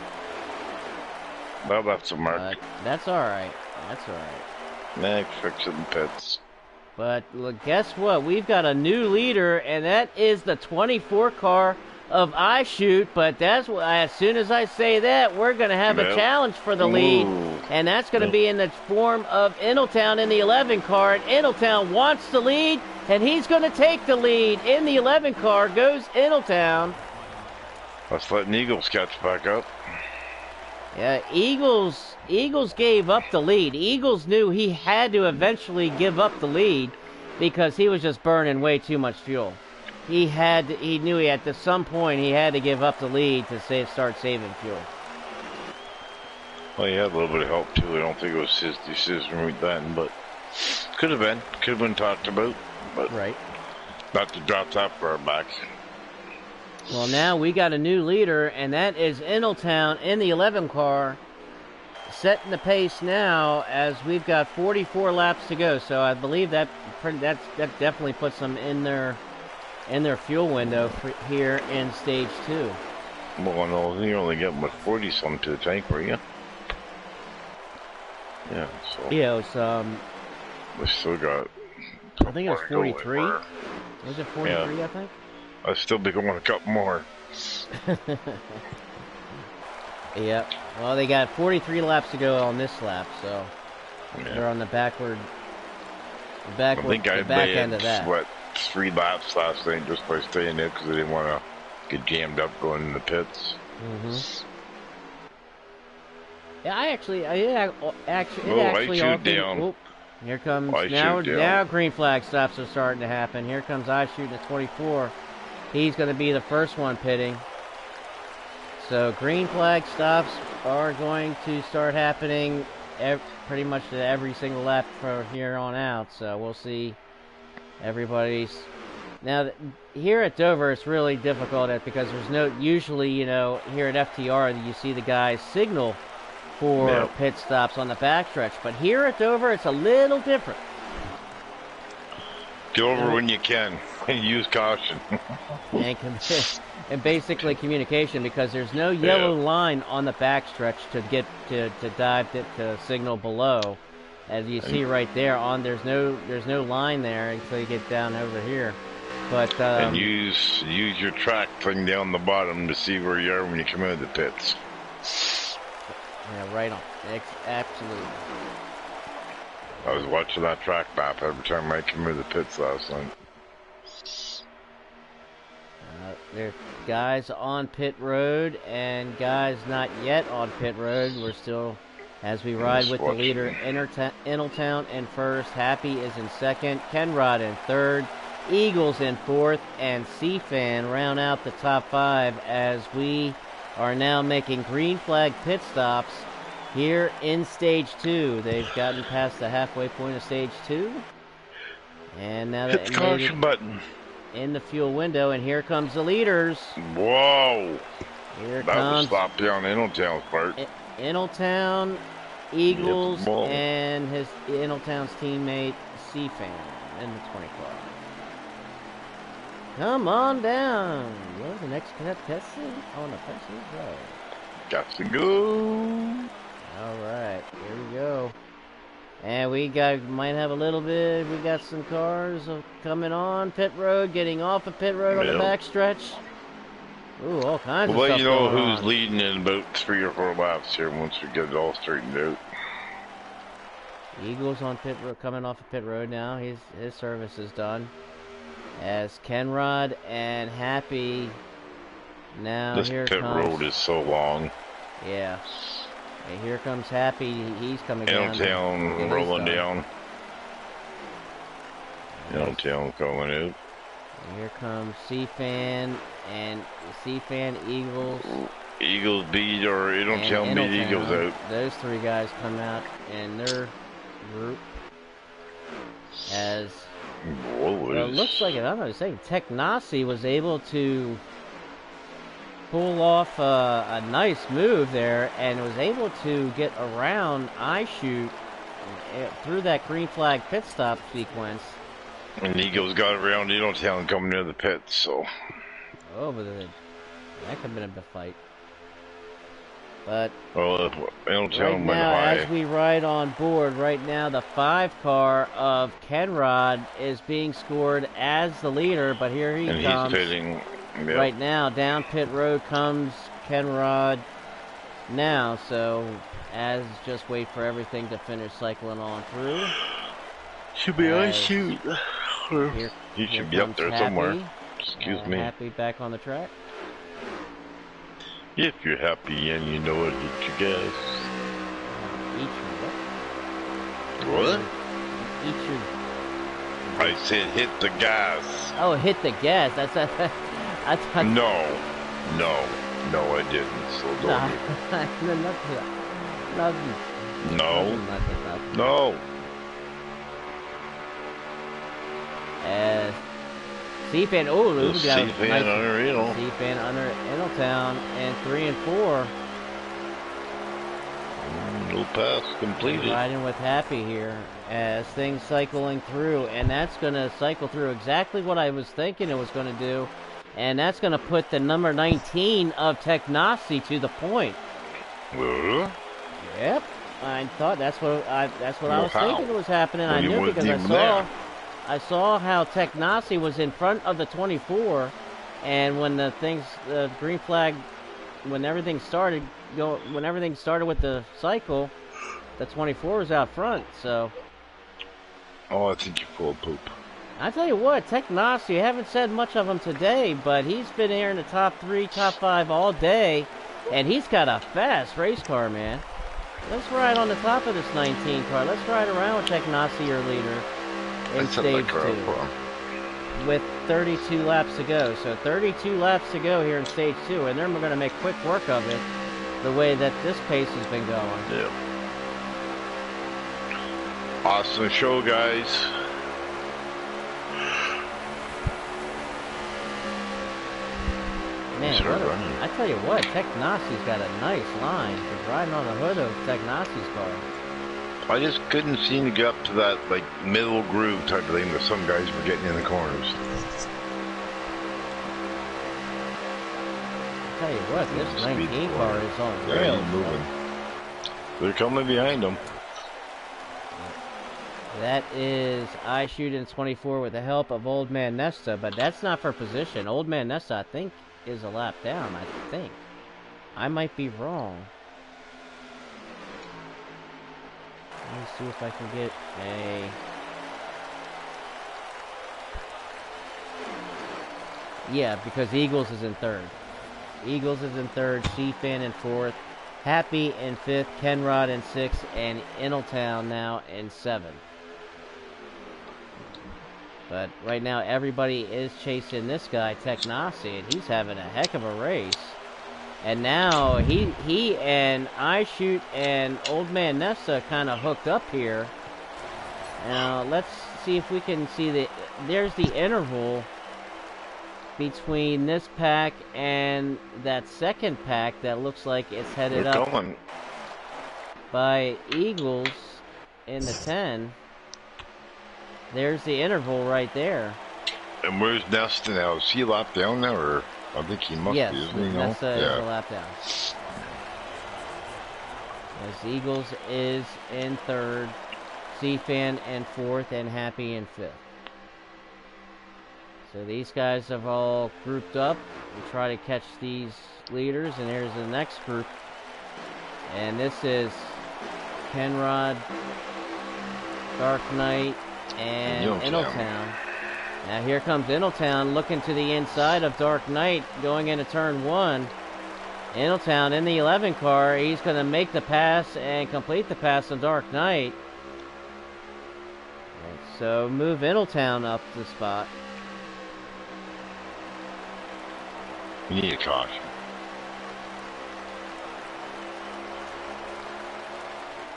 Well, that's a mark. That's alright. That's alright. Next, fixing pits. But look, guess what? We've got a new leader, and that is the 24 car of iShoot. But that's what, as soon as I say that, we're going to have a challenge for the lead. And that's going to be in the form of Eneltown in the 11 car. And Eneltown wants the lead, and he's going to take the lead. In the 11 car goes Eneltown. Let's let Eagles catch back up. Yeah, Eagles gave up the lead. Eagles knew he had to eventually give up the lead because he was just burning way too much fuel. He knew he had to some point he had to give up the lead to start saving fuel. Well, he had a little bit of help too. I don't think it was his decision right then, but could have been talked about, but right. Not to drop that far back. Well, now we got a new leader, and that is Eneltown in the 11 car, setting the pace now as we've got 44 laps to go. So I believe that definitely puts them in their fuel window here in stage 2. Well, no, you're only getting with 40-something to the tank, were you? Yeah. So. Yeah, it was. We still got. I think it was 43. Was it 43? Yeah. I think. I'll still be going a couple more. Yep. Well, they got 43 laps to go on this lap, so they're Yeah. on the I think the I back made end of that. what 3 laps last night just by staying there because I didn't want to get jammed up going in the pits. Yeah, it Oh, I actually all shoot came. down. Oh, here comes I now. shoot down. Now green flag stops are starting to happen. Here comes I shooting at 24. He's going to be the first one pitting. So green flag stops are going to start happening pretty much every single lap from here on out. So we'll see everybody's. Now, here at Dover, it's really difficult because there's no. Usually, here at FTR, you see the guys signal for Yep. pit stops on the backstretch. But here at Dover, it's a little different. Get over when you can. Use caution. and, and basically communication because there's no yellow line on the backstretch to get to dive to signal below. As you see right there, there's no line there until you get down over here. But and use your track thing down the bottom to see where you are when you come out of the pits. Yeah, right on. Absolutely. I was watching that track map every time I came out of the pits last night. There's guys on pit road and guys not yet on pit road. We're still, as we ride with the leader, Intletown in first. Happy is in second. Kenrod in third. Eagles in fourth. And C-Fan round out the top five as we are now making green flag pit stops here in stage 2. They've gotten past the halfway point of stage 2. And now hit the caution button. In the fuel window, and here comes the leaders. Whoa! Here that comes was sloppy on Intletown's part. Intletown, Eagles, and his Intletown's teammate C-Fan in the 20 car. Come on down. Where's the next contestant? On the person's road. Got to go. All right, here we go. And we might have a little bit. We got some cars coming on pit road, getting off of pit road on the backstretch. Ooh, all kinds of stuff. Well, you know going who's on. leading in about 3 or 4 laps here once we get it all straightened out. Eagles on pit road, coming off of pit road now. His service is done. As Kenrod and Happy now this here pit comes. road is so long. Yeah. And here comes Happy. He's coming down. Intletown rolling down. Intletown coming out. And here comes C-Fan and C-Fan Eagles. Eagles beat or Intletown beat Eagles out. Those 3 guys come out in their group as it looks like, I'm not saying, Technasi was able to pull off a nice move there and was able to get around iShoot through that green flag pit stop sequence. And Eagles got around Intletown coming near the pits, so. Oh, but that could have been a big fight. But Intletown right went now, high. as we ride on board, right now the 5 car of Kenrod is being scored as the leader, but here he comes. He's pitting. Yep. Right now, down pit road comes Kenrod now, so as just wait for everything to finish cycling on through. Should be on shoot. He should be up there somewhere. Excuse me. Happy back on the track. If you're happy and you know it, hit your gas. What? Eat your. I said hit the gas. Oh, hit the gas. That's I thought. No, I didn't. So don't. Nothing. No. No. C-Fan, we got C-Fan under C-Fan under Intletown, and 3 and 4. No pass completed. Riding with Happy here as things cycling through, and that's going to cycle through exactly what I was thinking it was going to do, and that's going to put the number 19 of Technasi to the point. Yep, I thought that's what I was thinking was happening. I knew because I saw how Technasi was in front of the 24, and when the green flag when everything started with the cycle, the 24 was out front. So Oh, I think you're full of poop. I tell you what, Technossi, I haven't said much of him today, but he's been here in the top 3, top 5 all day, and he's got a fast race car, man. Let's ride on the top of this 19 car. Let's ride around with Technossi, your leader, in stage 2. With 32 laps to go. So 32 laps to go here in stage 2, and then we're going to make quick work of it the way that this pace has been going. Yeah. Awesome show, guys. Man, I tell you what, Technossi's got a nice line. He's riding on the hood of Technossi's car. I just couldn't seem to get up to that like middle groove type of thing that some guys were getting in the corners. I tell you what, this 19 car is on rails. Yeah, moving. They're coming behind them. That is I shoot in 24 with the help of Old Man Nesta, but that's not for position. Old Man Nesta, I think, is a lap down, I think. I might be wrong. Let me see if I can get a... Yeah, because Eagles is in 3rd. Eagles is in 3rd, C-Fan in 4th, Happy in 5th, Kenrod in 6th, and Intletown now in 7th. But right now, everybody is chasing this guy, Technossi, and he's having a heck of a race. And now, he and I Shoot and Old Man Nesta kind of hooked up here. Now, let's see if we can see there's the interval between this pack and that second pack that looks like it's headed up by Eagles in the 10. There's the interval right there. And where's Nesta now? Is he a lap down now, or I think he must be, isn't he? Nesta is a lap down. As Eagles is in 3rd, C-Fan in 4th, and Happy in 5th. So these guys have all grouped up and try to catch these leaders, and here's the next group. And this is Kenrod, Dark Knight, and Intletown. Now here comes Intletown looking to the inside of Dark Knight going into turn 1. Intletown in the 11 car. He's going to make the pass and complete the pass on Dark Knight. And so move Intletown up the spot. We need a caution.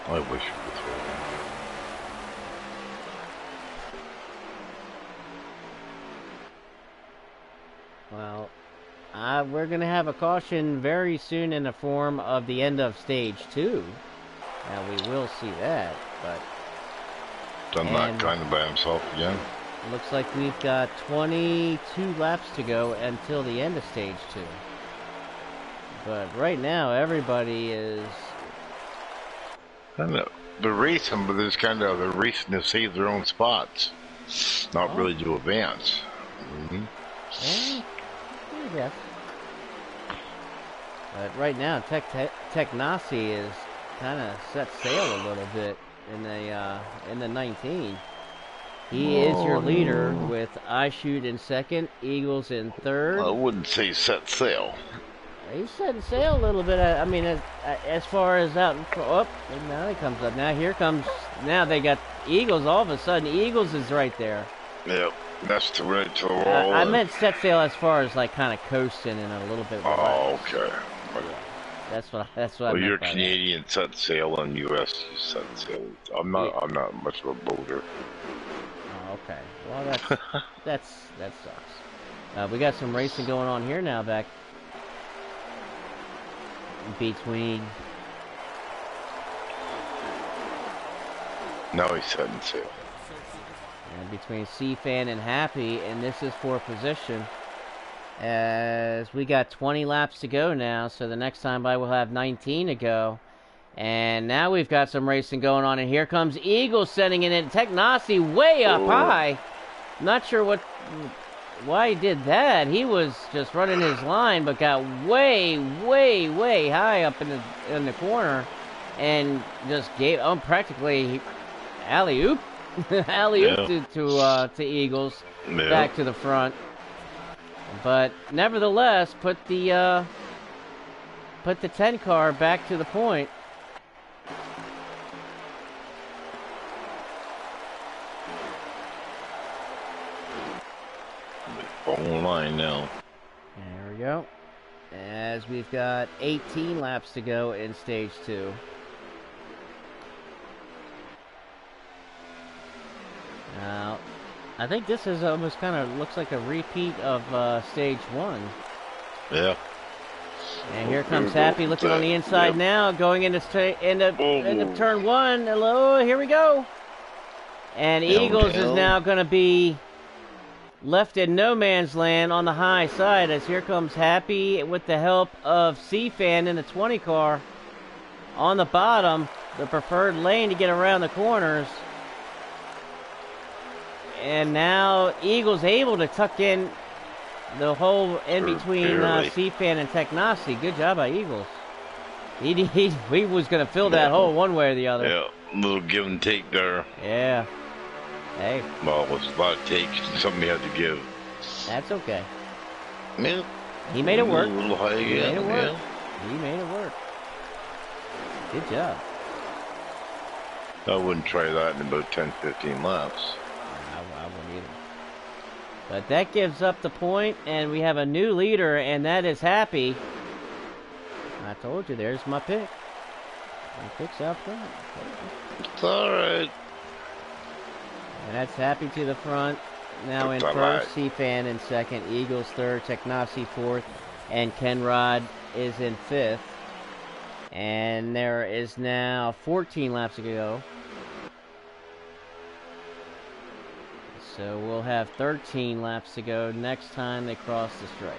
I wish we could throw it. Well, we're going to have a caution very soon in the form of the end of stage 2. Now, we will see that, but... Done that kind of by himself again. Looks like we've got 22 laps to go until the end of stage 2. But right now, everybody is... They're racing, but there's kind of they're racing to save their own spots. Not really to advance. Yes. But right now, Technossi is kind of set sail a little bit in the 19. He is your leader with I Shoot in 2nd, Eagles in 3rd. I wouldn't say set sail. He's setting sail a little bit. I mean, as far as out. Oh, now he comes up. Now here comes. Now they got Eagles. All of a sudden, Eagles is right there. Yep. That's right to the wall. I meant set sail as far as like kind of coasting and a little bit. Oh, okay. That's what I meant. Well, you're Canadian set sail and U.S. set sail. I'm not much of a boater. Oh, okay. Well, that sucks. We got some racing going on here now back between. Now he's setting sail. And between C-Fan and Happy, and this is for position. As we got 20 laps to go now, so the next time by we'll have 19 to go. And now we've got some racing going on, and here comes Eagles setting it in. Technossi way up high. Not sure what... why he did that. He was just running his line, but got way, way, way high up in the corner, and just gave practically alley oop, alley oop Yeah. to Eagles Yeah. back to the front. But nevertheless, put the 10 car back to the point. Bone line now. There we go. As we've got 18 laps to go in stage 2. Now, I think this is almost kind of looks like a repeat of stage 1. Yeah. And here comes Happy looking on the inside Yep. now, going into Oh. turn 1. Hello, here we go. And Eagles is now going to be left in no man's land on the high side, as here comes Happy with the help of C-Fan in the 20 car on the bottom, the preferred lane to get around the corners. And now Eagles able to tuck in the hole in between C-Fan and Technosy. Good job by Eagles. He was going to fill that hole one way or the other. Yeah, a little give and take there. Yeah. Hey. Well, it's a lot of takes. Something had to give. That's okay. Yeah. He made it work. A little high again. He made it work. Yeah. He made it work. Good job. I wouldn't try that in about 10, 15 laps. I wouldn't either. But that gives up the point, and we have a new leader, and that is Happy. I told you, there's my pick. My pick's out front. It's alright. And that's Happy to the front. Now in first, C-Fan in second, Eagles third, Technosy fourth, and Kenrod is in fifth. And there is now 14 laps to go. So we'll have 13 laps to go next time they cross the stripe.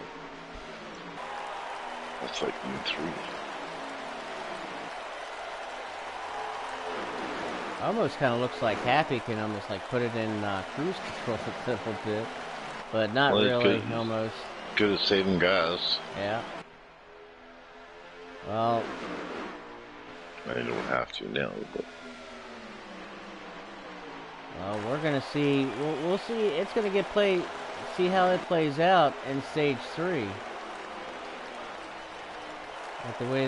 That's like in 3. Almost kind of looks like Happy can almost like put it in cruise control a little bit, but not really. Almost. Good at saving gas. Yeah. Well, I don't have to now, but. Well, we're gonna see. We'll see. It's gonna get played. See how it plays out in stage 3. With the way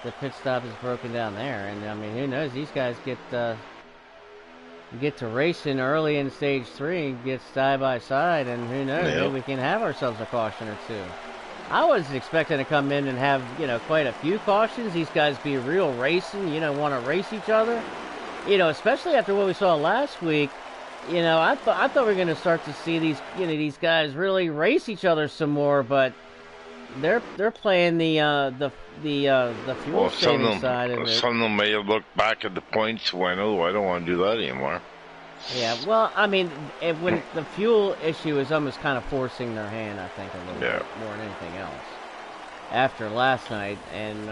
the pit stop is broken down there, and I mean, who knows? These guys get to racing early in stage 3 and get side by side, and who knows? Maybe we can have ourselves a caution or two. I was expecting to come in and have quite a few cautions. These guys be real racing. Want to race each other. Especially after what we saw last week. I thought we were going to start to see these guys really race each other some more, but they're playing the fuel saving side of it. Some of them may have looked back at the points and went, "Oh, I don't want to do that anymore." Yeah, well, I mean, when the fuel issue is almost kind of forcing their hand, I think, a little bit more than anything else. After last night, and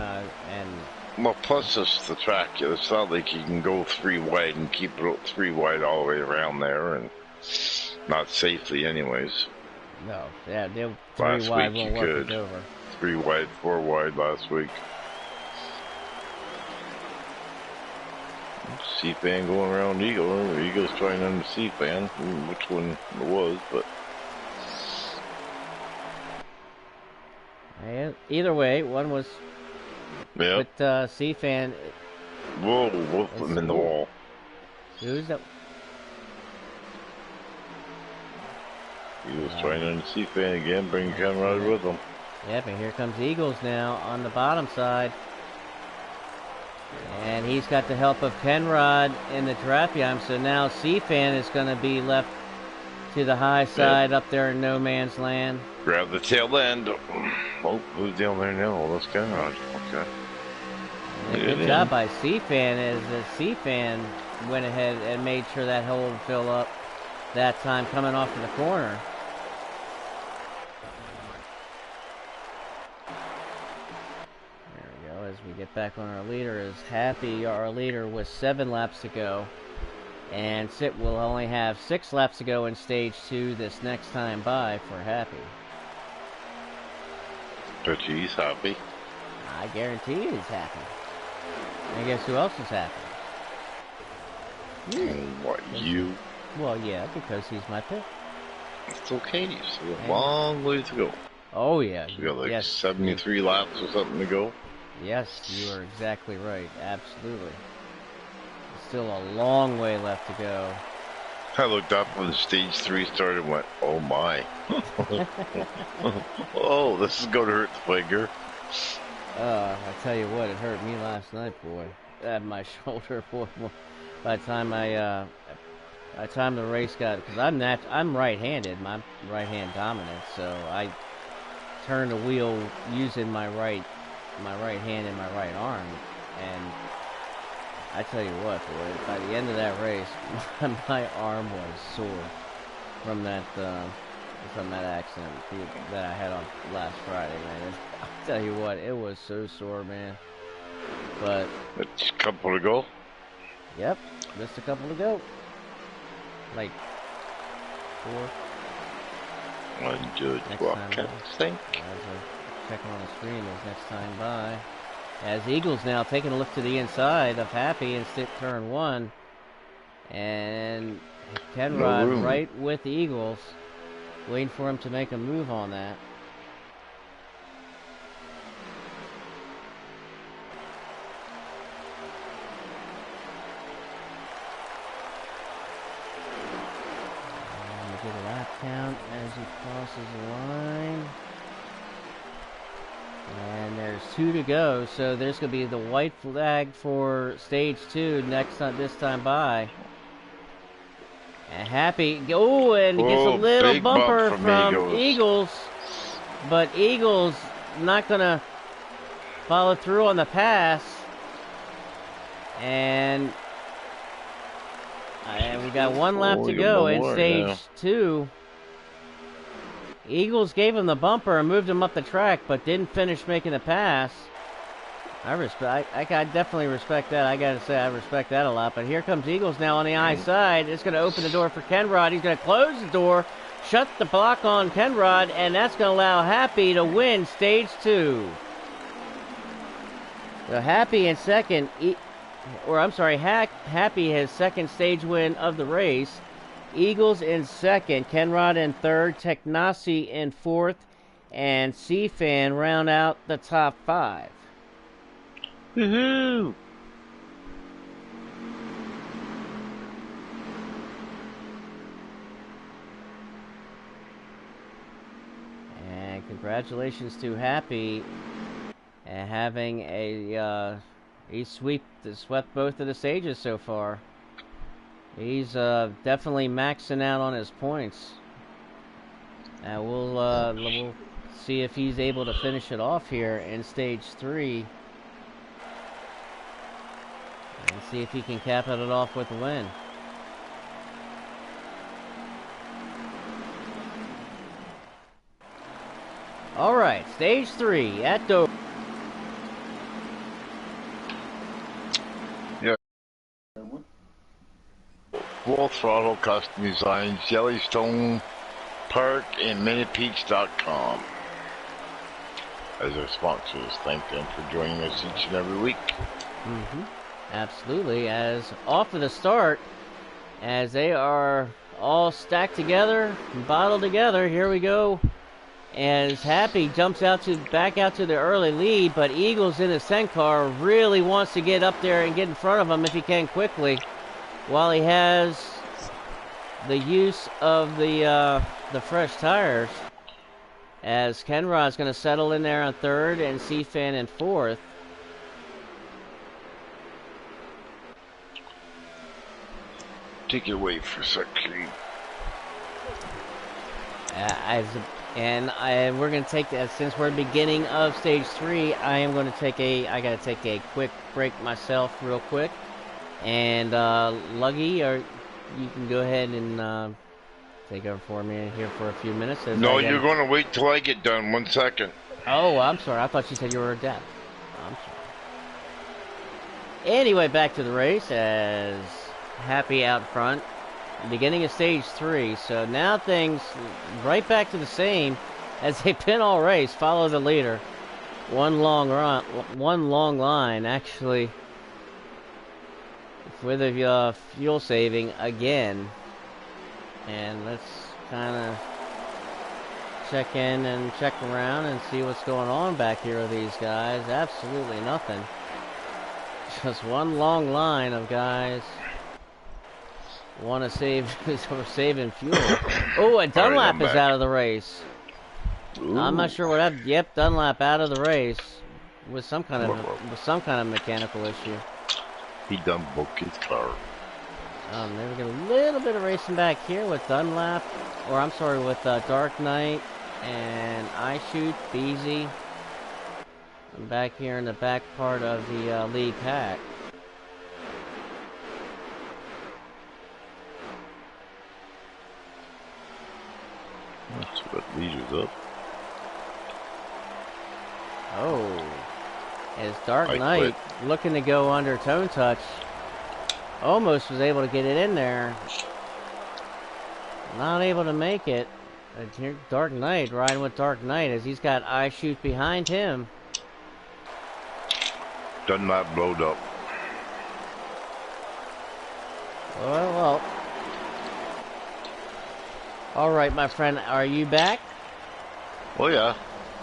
well, plus it's the track. It's not like you can go 3 wide and keep it 3 wide all the way around there, and not safely, anyways. No, yeah, 3 last wide week won't you work could. it over. 3 wide, 4 wide last week. C-Fan going around Eagle. Eagle's trying on the C-Fan. Which one it was, but. Either way, one was with C-Fan. Whoa, both of them in the wall. Who's that? He was trying on the C-Fan again, bring Conrad with him. Yep, and here comes Eagles now on the bottom side. And he's got the help of Kenrod in the Drapion, so now C-Fan is going to be left to the high side up there in no man's land. Grab the tail end. Oh, who's down there now? Oh, that's Kenrod. Okay. Good job by C-Fan, as C-Fan went ahead and made sure that hole would fill up that time coming off of the corner. As we get back on our leader, is Happy, our leader, with 7 laps to go. And Sit will only have 6 laps to go in stage 2 this next time by for Happy. But he's happy. I guarantee he's happy. And guess who else is happy? You. What, you? Well, yeah, because he's my pick. It's okay. Still a long way to go. Oh, yeah. We got like yes. 73 laps or something to go. Yes, you are exactly right. Absolutely. Still a long way left to go. I looked up when stage 3 started and went, oh my. Oh, this is going to hurt the finger. I tell you what, it hurt me last night, boy. At my shoulder, boy. By the time the race got, because I'm right-handed, my right hand dominant, so I turn the wheel using my right hand and my right arm, and I tell you what, boy, by the end of that race, my arm was sore from that accident that I had on last Friday, man. I tell you what, it was so sore, man. But it's a couple to go. Yep, just a couple to go. Like 4. 1, 2, 3, can't think. Checking on the screen is next time by. As Eagles now taking a look to the inside of Happy in turn 1. And Kenrod right with Eagles. Waiting for him to make a move on that. And we get a lap count as he crosses the line. And there's 2 to go, so there's going to be the white flag for stage 2 this time by. And Happy, and he gets a little bumper from Eagles. But Eagles not going to follow through on the pass. And we got 1 lap to go in stage 2. Eagles gave him the bumper and moved him up the track, but didn't finish making the pass. I definitely respect that. I gotta say, I respect that a lot. But here comes Eagles now on the high side. It's gonna open the door for Kenrod. He's gonna close the door, shut the block on Kenrod, and that's gonna allow Happy to win stage 2. So Happy in second, Happy has second stage win of the race. Eagles in second, Kenrod in third, Technasi in fourth, and C-Fan round out the top 5. Woohoo! And congratulations to Happy and having he swept both of the stages so far. He's definitely maxing out on his points. And we'll see if he's able to finish it off here in stage 3. And see if he can cap it off with a win. All right, stage 3 at Dover. Full Throttle Custom Designs, Yellowstone Park, and MiniPeach.com as our sponsors. Thank them for joining us each and every week. Absolutely. As off of the start, as they are all stacked together, bottled together, here we go. As Happy jumps back out to the early lead, but Eagles in his 10 car really wants to get up there and get in front of him if he can quickly, while he has the use of the fresh tires. As Kenrod's going to settle in there on third and C-Fan in fourth. Take it away for a second. We're going to take that, since we're at the beginning of stage 3, I got to take a quick break myself real quick. And Luggy, you can go ahead and take over for me here for a few minutes. No, you're going to wait till I get done. 1 second. Oh, I'm sorry. I thought you said you were deaf. I'm sorry. Anyway, back to the race as Happy out front. Beginning of stage 3, so now things right back to the same as they've been all race. Follow the leader. One long line, actually, with a fuel saving again. And let's kind of check in and check around and see what's going on back here with these guys. Absolutely nothing. Just one long line of guys want to save, saving fuel. Oh, and Dunlap is out of the race. Ooh. I'm not sure what happened. Yep, Dunlap out of the race with some kind of mechanical issue. He done broke his car. There we get a little bit of racing back here with Dunlap, or I'm sorry, with Dark Knight and I Shoot Beezy. I'm back here in the back part of the lead pack. That's what leaders up. Oh, as Dark Knight looking to go under Tone Touch, almost was able to get it in there. Not able to make it. Here, Dark Knight riding with Dark Knight as he's got I Shoot behind him. Dunlap blowed up. Well. All right, my friend, are you back? Oh yeah.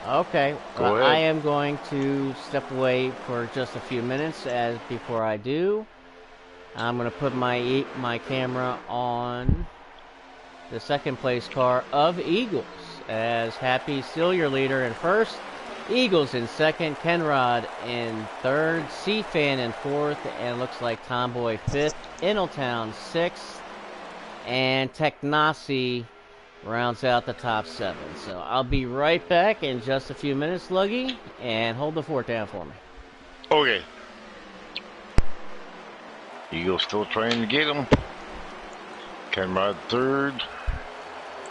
Okay. Go ahead. I am going to step away for just a few minutes. As before I do, I'm going to put my camera on the second place car of Eagles, as Happy still your leader in first, Eagles in second, Kenrod in third, C-Fan in fourth, and looks like Tomboy fifth, Inaltown sixth, and Technasi rounds out the top 7. So I'll be right back in just a few minutes, Luggy, and hold the fort down for me. Okay. Eagles still trying to get him. Kenrod third.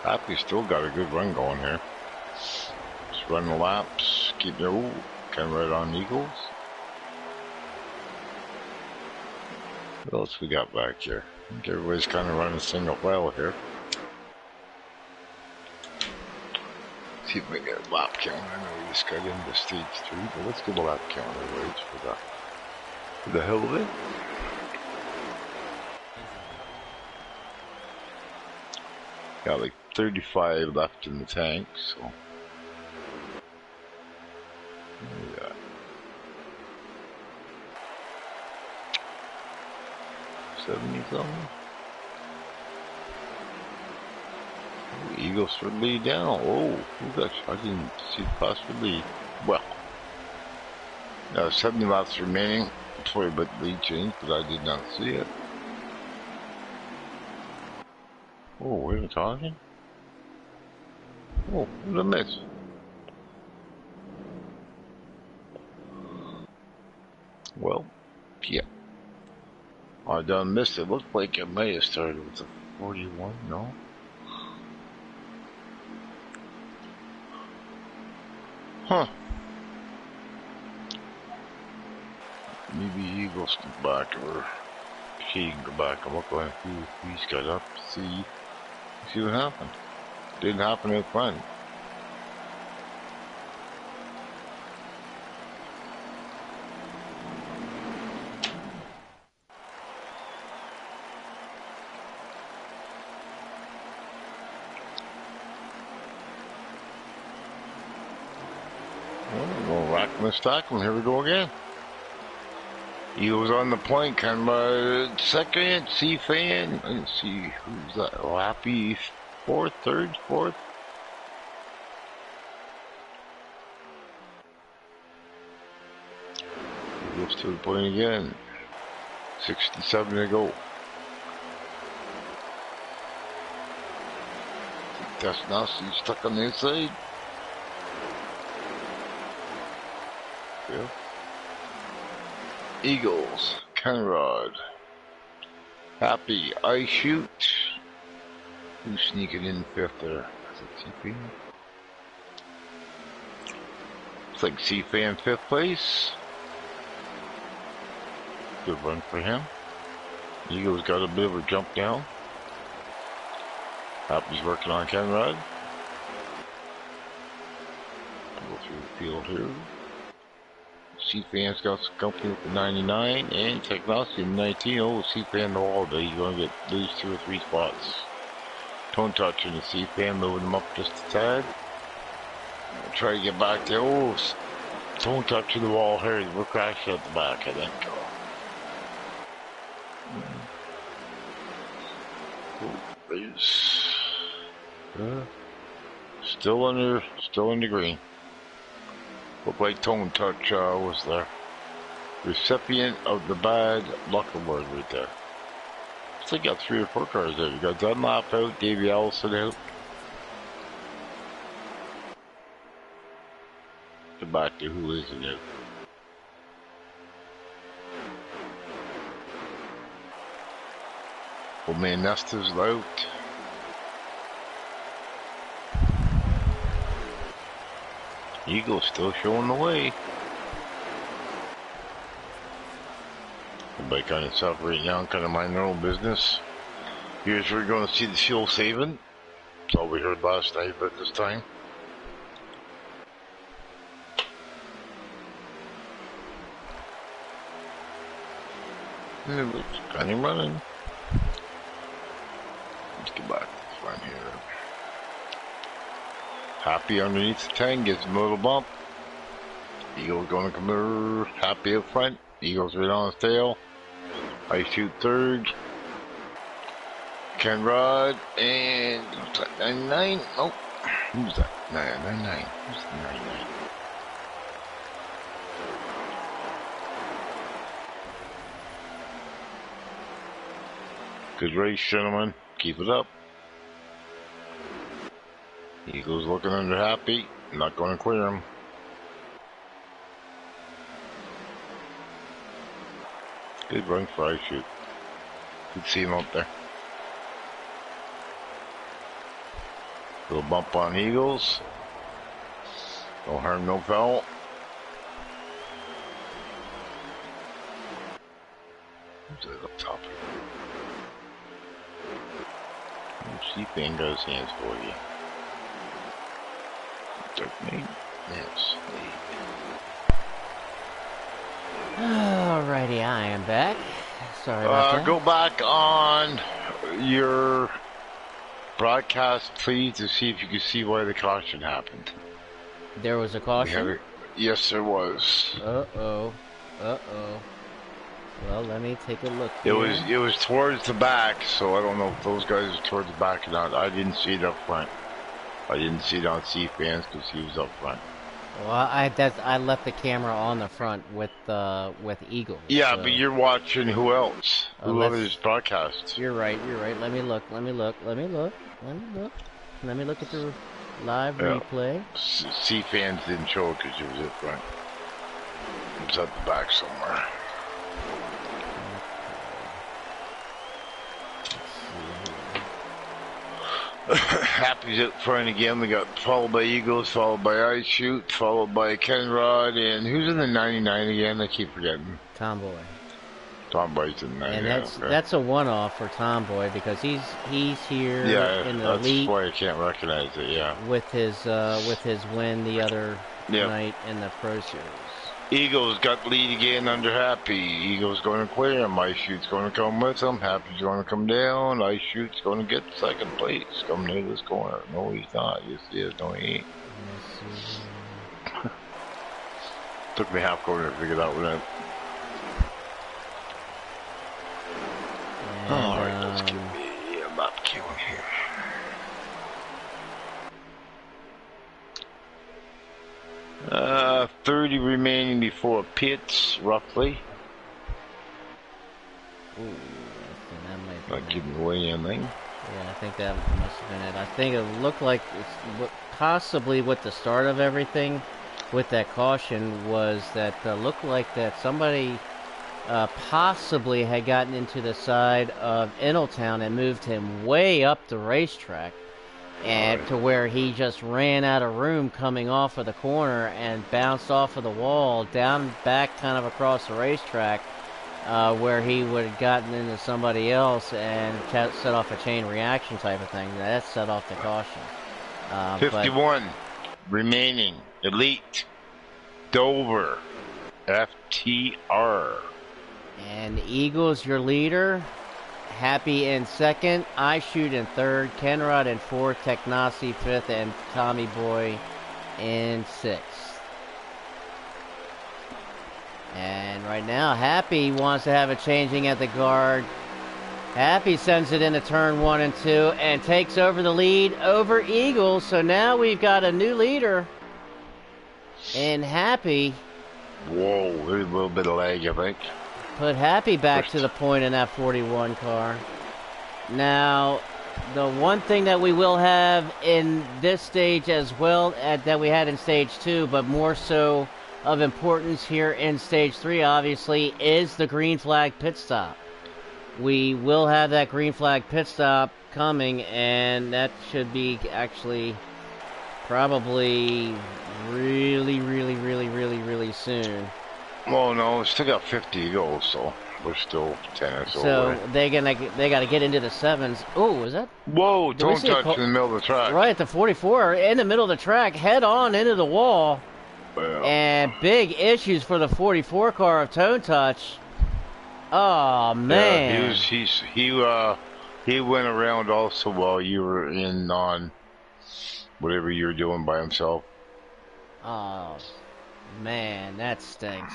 Happy still got a good run going here. Just run the laps. Keep their Kenrod on Eagles. What else we got back here? I think everybody's kind of running single file here. See if we get a lap count. I know we just got into stage 3, but let's get a lap count anyways for the hell of it. Got like 35 left in the tank, so yeah. 70 something. Eagles for lead down. Oh, gosh, I didn't see the pass for lead. Well, 70 laps remaining before the lead change, but I did not see it. Oh, we were talking? Oh, what did I miss? Well, yeah. I done missed it. Looked like it may have started with a 41, no? Huh. Maybe Eagles can go back, or he can go back and look like who he's got up to see what happened. Didn't happen in front. Well, we'll rack and stack them. Here we go again. Eagles on the point, kind of second, C-Fan. Let's see, who's that? Lappy fourth, third, fourth. Eagles to the point again. 67 to go. That's Nazi stuck on the inside. Yeah. Eagles, Kenrod, Happy, I Shoot. Who's sneaking in fifth there? Is it CP? Looks like C-Fan fifth place. Good run for him. Eagle's got a bit of a jump down. Happy's working on Ken Rod. Go through the field here. C-Fan's got some company with the 99 and Technology in the 19. Oh, C-Fan the wall day. He's going to lose 2 or 3 spots. Tone touch in the C-Fan, moving him up just a tad. Try to get back there. Oh, tone touch in the wall here. We're crashing at the back, I think. Still in the green. Looked like Tone Touch was the recipient of the bad luck award right there. Still got 3 or 4 cars there. You got Dunlap out, Davey Allison out. Get back to who isn't out. Old man Nesta's out. Eagle's still showing the way. Everybody kind of separating now, kind of mind their own business. Here's where we're going to see the fuel saving. That's all we heard last night, but this time. Yeah, it's kind of running. Let's get back to the front here. Happy underneath the 10, gets him a little bump. Eagle's going to come over. Happy up front. Eagle's right on his tail. I shoot third. Ken Rod and 99. Oh, who's that? 99. Who's the 99? Good race, gentlemen. Keep it up. Eagle's looking under Happy. Not going to clear him. Good run for I shoot. Could see him up there. Little bump on Eagles. No harm, no foul. Who's that up top here? C-Fan got his hands for you. Yes. Alrighty, I am back. Sorry about that. Go back on your broadcast, please, to see if you can see why the caution happened. There was a caution? Yes, there was. Uh-oh. Uh-oh. Well, let me take a look here. It was towards the back, so I don't know if those guys are towards the back or not. I didn't see it up front. I didn't see it on C-Fans because he was up front. Well, I left the camera on the front with Eagles. Yeah, so. but you're watching who else? Who others broadcasts? You're right. Let me look. Let me look at the live replay. C-Fans didn't show it because he was up front. It was at the back somewhere. Happy's up front again. We got followed by Eagles, followed by I Shoot, followed by Ken Rod, and who's in the 99 again? I keep forgetting. Tomboy. Tomboy's in the 99. And that's a one-off for Tomboy because he's here in the elite. That's why I can't recognize it. Yeah. With his win the other night in the Pro Series. Eagles got the lead again under Happy. Eagles going to clear him. I Shoot's going to come with him. Happy's going to come down. I Shoot's going to get second place. Coming near this corner. No, he's not. Yes, he is. No, he ain't. Took me half quarter to figure that one out. Alright, let's give me a map killing here. 30 remaining before pits, roughly. Ooh, that might be not giving away anything. Yeah, I think that must have been it. I think it looked like it's possibly what the start of everything with that caution was that looked like that somebody possibly had gotten into the side of Eneltown and moved him way up the racetrack. And to where he just ran out of room coming off of the corner and bounced off of the wall down back kind of across the racetrack where he would have gotten into somebody else and set off a chain reaction type of thing. That set off the caution. But 51 remaining. Elite. Dover. FTR. and Eagles, your leader. Happy in second. I shoot in third. Kenrod in fourth. Technasi fifth, and Tommy Boy in sixth. And right now, Happy wants to have a changing at the guard. Happy sends it into turn 1 and 2 and takes over the lead over Eagles. So now we've got a new leader in Happy. Whoa, there's a little bit of lag, I think. Put Happy back to the point in that 41 car. Now, the one thing that we will have in this stage as well that we had in stage 2, but more so of importance here in stage 3, obviously, is the green flag pit stop. We will have that green flag pit stop coming, and that should be actually probably really soon. Well, no, it's still got 50 to go, so we're still 10 or so So away. they got to get into the 7s. Oh, is that? Whoa, Did we don't see a touch in the middle of the track. Right at the 44, in the middle of the track, head on into the wall. Well, And big issues for the 44 car of Tone Touch. Oh man! Yeah, he went around also while you were in on whatever you were doing by himself. Oh man, that stinks.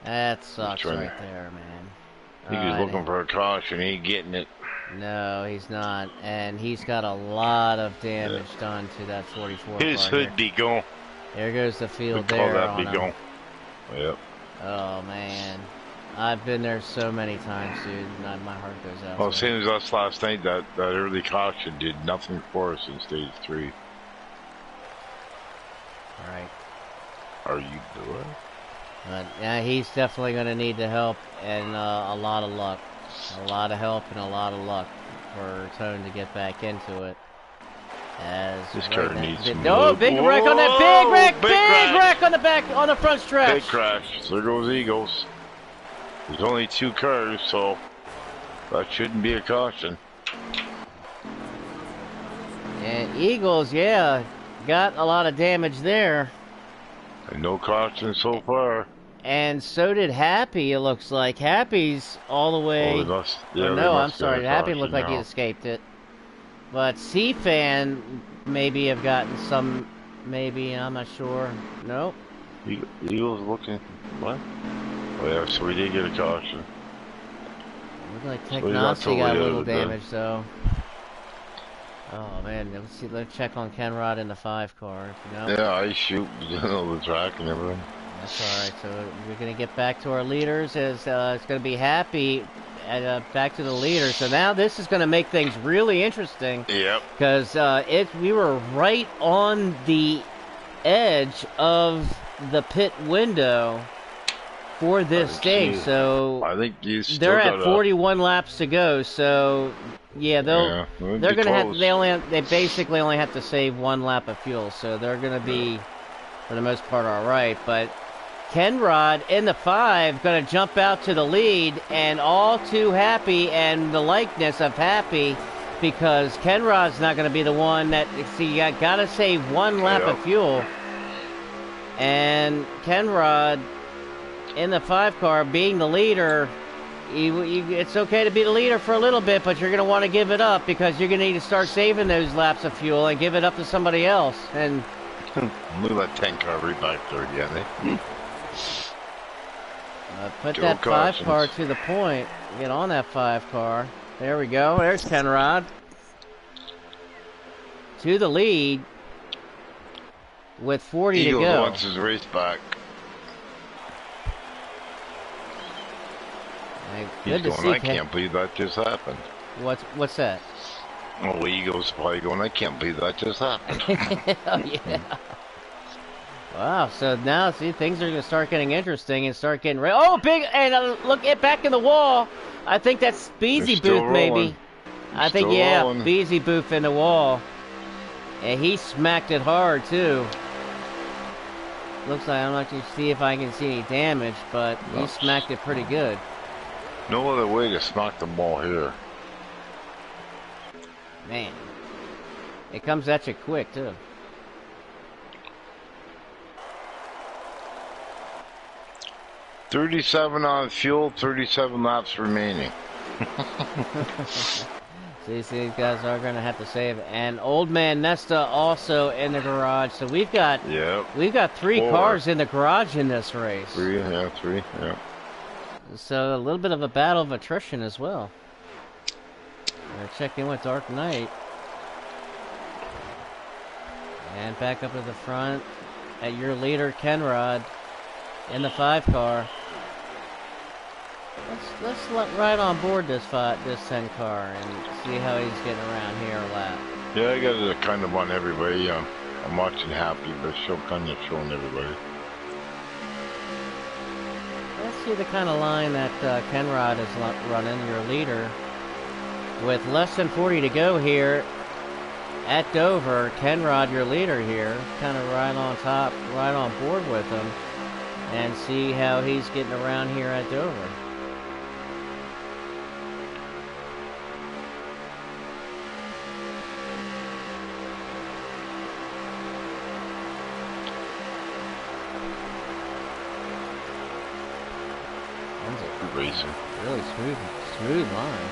That sucks right there, man. He was looking for a caution. He ain't getting it. No, he's not, and he's got a lot of damage done to that 44 His car hood here. be gone. There goes the field We call there. that On be him. gone. Yep. Oh man, I've been there so many times, dude. My heart goes out. Well, to same as us last night. That early caution did nothing for us in stage 3. All right. Are you doing? But yeah, he's definitely going to need the help and a lot of luck. A lot of help and a lot of luck for Tone to get back into it. As This car needs some big lube. wreck on that Whoa, big wreck big wreck on the back on the front stretch. Big crash. There goes Eagles. There's only 2 cars, so that shouldn't be a caution. And Eagles, yeah, got a lot of damage there. And no caution so far. And so did Happy, it looks like. Happy's all the way... Oh, they must, yeah, Oh, they no, I'm must get sorry. a Happy caution looked like he now. escaped it. But C-Fan maybe have gotten some... Maybe, I'm not sure. Nope. Eagles looking... What? Oh, yeah, so we did get a caution. Looked like So he's not Technasi totally got a out little of it then. damage, though. Oh, man. Let's see. Let's check on Kenrod in the 5 car. No, Yeah, I shoot the track and everything. that's all right. So we're going to get back to our leaders. It's going to be Happy and back to the leader. So now this is going to make things really interesting. Yep. Because we were right on the edge of the pit window for this stage. So I think you still they're got at 41 laps to go. So yeah, they're gonna have they basically only have to save 1 lap of fuel. So they're gonna be for the most part all right. But Kenrod in the 5 gonna jump out to the lead, and all too happy, and the likeness of Happy. Because Kenrod's not going to be the one that... See, you got to save 1 lap of fuel. And Kenrod, in the 5 car, being the leader... it's okay to be the leader for a little bit, but you're going to want to give it up because you're going to need to start saving those laps of fuel and give it up to somebody else. And look at that 10 car right back there again, eh? Put that 5 car to the point. Get on that 5 car. There we go. There's Kenrod. To the lead. With 40 Eagles to go. wants his race back. Good He's to going, see I can't believe that just happened. What's that? Oh, Eagles probably going, I can't believe that just happened. Oh, yeah. Wow, so now, see, things are going to start getting interesting and start getting... Oh, big... And look, back in the wall. I think that's Beezy Booth, maybe. I think, yeah, Beezy Booth in the wall. And he smacked it hard, too. looks like I'm not going to see if I can see any damage, but he smacked it pretty good. No other way to smack the ball here. Man, it comes at you quick too. $37 on fuel, 37 laps remaining. See, these guys are going to have to save. And Old Man Nesta also in the garage. So we've got three cars in the garage in this race. Three, yeah. So a little bit of a battle of attrition as well. We're checking with Dark Knight. And back up to the front at your leader, Kenrod, in the 5 car. Let's ride on board this 10 car and see how he's getting around here a lap. Yeah, I got it kind of on everybody. I'm watching Happy, but she'll kind of showing everybody. Let's see the kind of line that Kenrod is running, your leader. With less than 40 to go here at Dover, Kenrod, your leader here, kind of right on top, right on board with him, and see how he's getting around here at Dover. Racing. Really smooth line.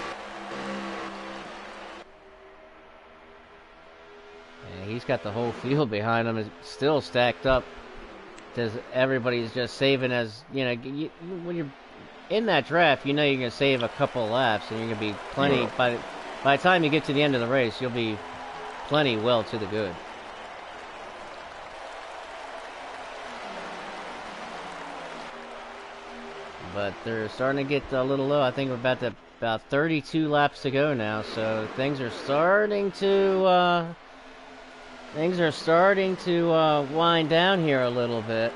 And he's got the whole field behind him. It's still stacked up. Because everybody's just saving as, when you're in that draft, you know you're going to save a couple of laps. And you're going to be plenty, by the time you get to the end of the race, you'll be plenty well to the good. But they're starting to get a little low. I think we're about 32 laps to go now, so things are starting to wind down here a little bit.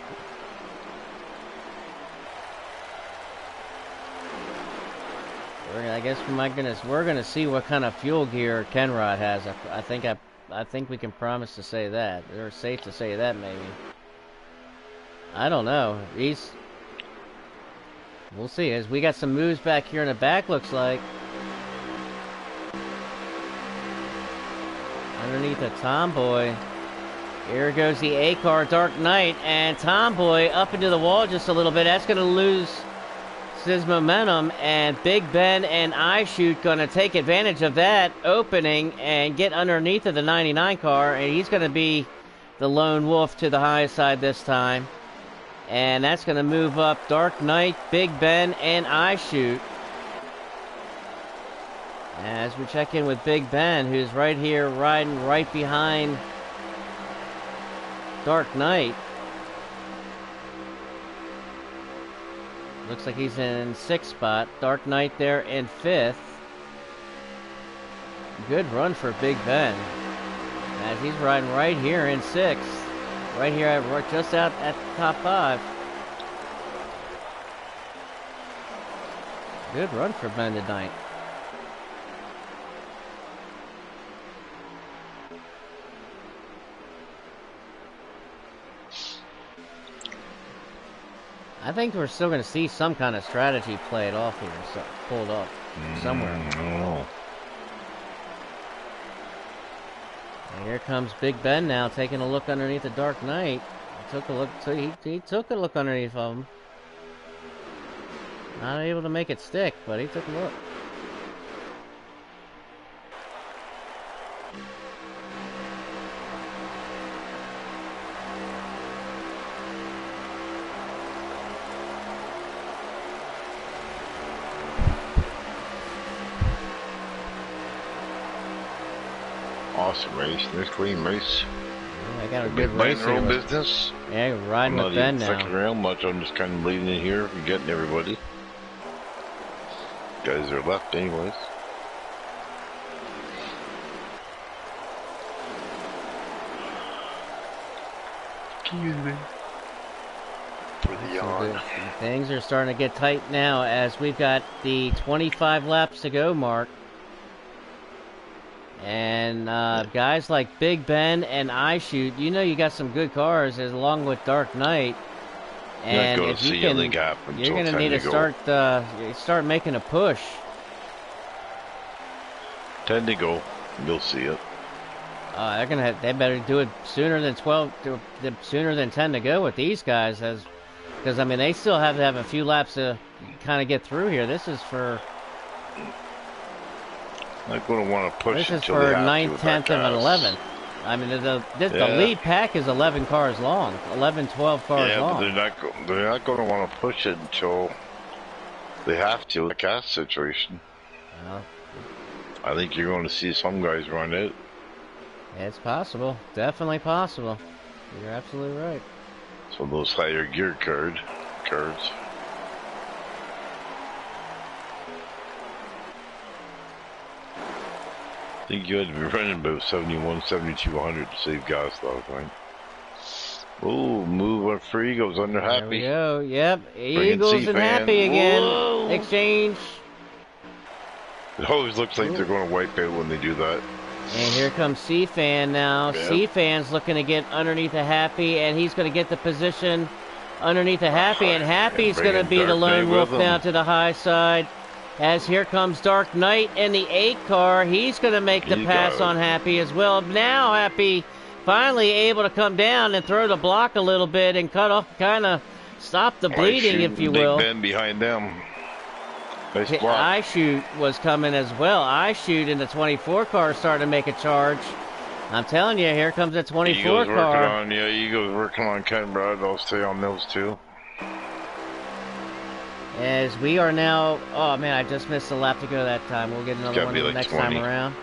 I guess, my goodness, we're gonna see what kind of fuel gear Kenrod has. I think we can promise to say that. Or safe to say that, maybe. I don't know. We'll see, as we got some moves back here in the back, looks like. Underneath the Tomboy. Here goes the A-car, Dark Knight, and Tomboy up into the wall just a little bit. That's going to lose his momentum, and Big Ben and iShoot going to take advantage of that opening and get underneath of the 99 car, and he's going to be the lone wolf to the high side this time. And that's going to move up Dark Knight, Big Ben, and iShoot. As we check in with Big Ben, who's right here riding right behind Dark Knight. Looks like he's in 6th spot. Dark Knight there in 5th. Good run for Big Ben. As he's riding right here in 6th. Right here, just out at the top 5. Good run for Ben tonight. I think we're still going to see some kind of strategy played off here, pulled off somewhere. No. And here comes Big Ben now, taking a look underneath the Dark Knight. He took a look underneath of him. Not able to make it stick, but he took a look. Awesome race. Nice clean race. I got a good race here. Business. Yeah, riding with Ben now. I'm not even thinking around much. I'm just kind of bleeding in here and getting everybody. Guys are left anyways. Excuse me. For the yawn. Things are starting to get tight now as we've got the 25 laps to go mark. And guys like Big Ben and I Shoot, you know you got some good cars along with Dark Knight. You're not And going if to you see a can, league gap you're until going to 10 need to to go. start making a push. 10 to go. You'll see it. They better do it sooner than 10 to go with these guys, because I mean they still have to have a few laps to kind of get through here. This is for Not going to want to push this it is until for they have 9th, to with that 10th, and gas. 11th. I mean the lead pack is 11 cars long, 11, 12 cars Yeah, long. but they're not going to want to push it until they have to with the gas situation. Well, I think you're going to see some guys run out. it's possible, definitely possible. You're absolutely right. So those higher gear cards. I think you had to be running about 71, 7200 to save gas last time. Oh, move on for Eagles under There we Happy. go. Yep, Bringing Eagles and C-Fan. Happy again. Whoa. Exchange. It always looks like they're going to wipe out when they do that. And here comes C-Fan now. Yep. C-Fan's looking to get underneath the Happy, and he's going to get the position underneath the Happy, and Happy's going to be the lone wolf now to the high side. As here comes Dark Knight in the 8 car. He's going to make the pass on Happy as well. Now Happy finally able to come down and throw the block a little bit and cut off, kind of stop the bleeding, if you will. Big Ben behind them. Nice block. I Shoot was coming as well. I Shoot in the 24 car starting to make a charge. I'm telling you, here comes the 24 car. Eagles working on Ken Rod. I'll stay on those two. As we are now, oh man, I just missed a lap to go that time. We'll get another one like next 20. time around.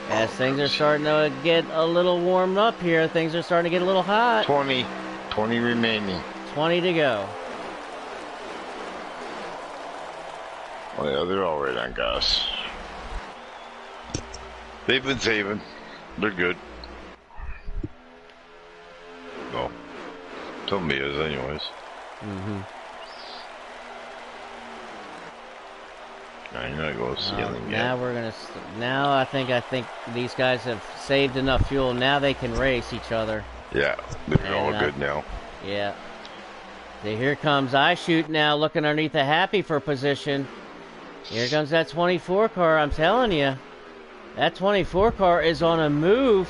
As things are starting to get a little warmed up here, things are starting to get a little hot. 20 remaining. 20 to go. Oh yeah, they're all right on gas. They've been saving. They're good. Well, some is anyways. I'm not going to see anything now yet. we're gonna. Now I think these guys have saved enough fuel. Now they can race each other. Yeah, they're all good now. Yeah. So here comes I Shoot now, looking underneath the Happy for position. Here comes that 24 car. I'm telling you, that 24 car is on a move.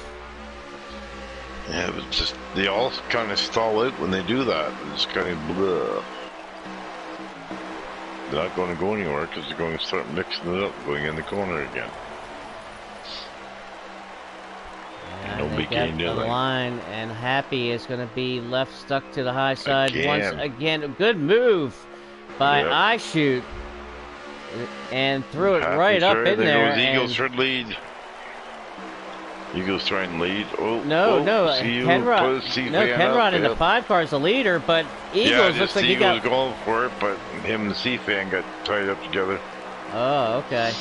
Yeah, but just they all kind of stall out when they do that. It's kind of blah. They're not going to go anywhere because they're going to start mixing it up, going in the corner again. And they got the line, and Happy is going to be left stuck to the high side once again. A good move by I Shoot, and threw it right up in there. Goes Eagles for lead. Eagles trying to lead. Oh no, Kenrod. No, Kenrod in the 5 car is the leader, but Eagles looks like he got going for it, but him and the C-Fan got tied up together. Oh, okay.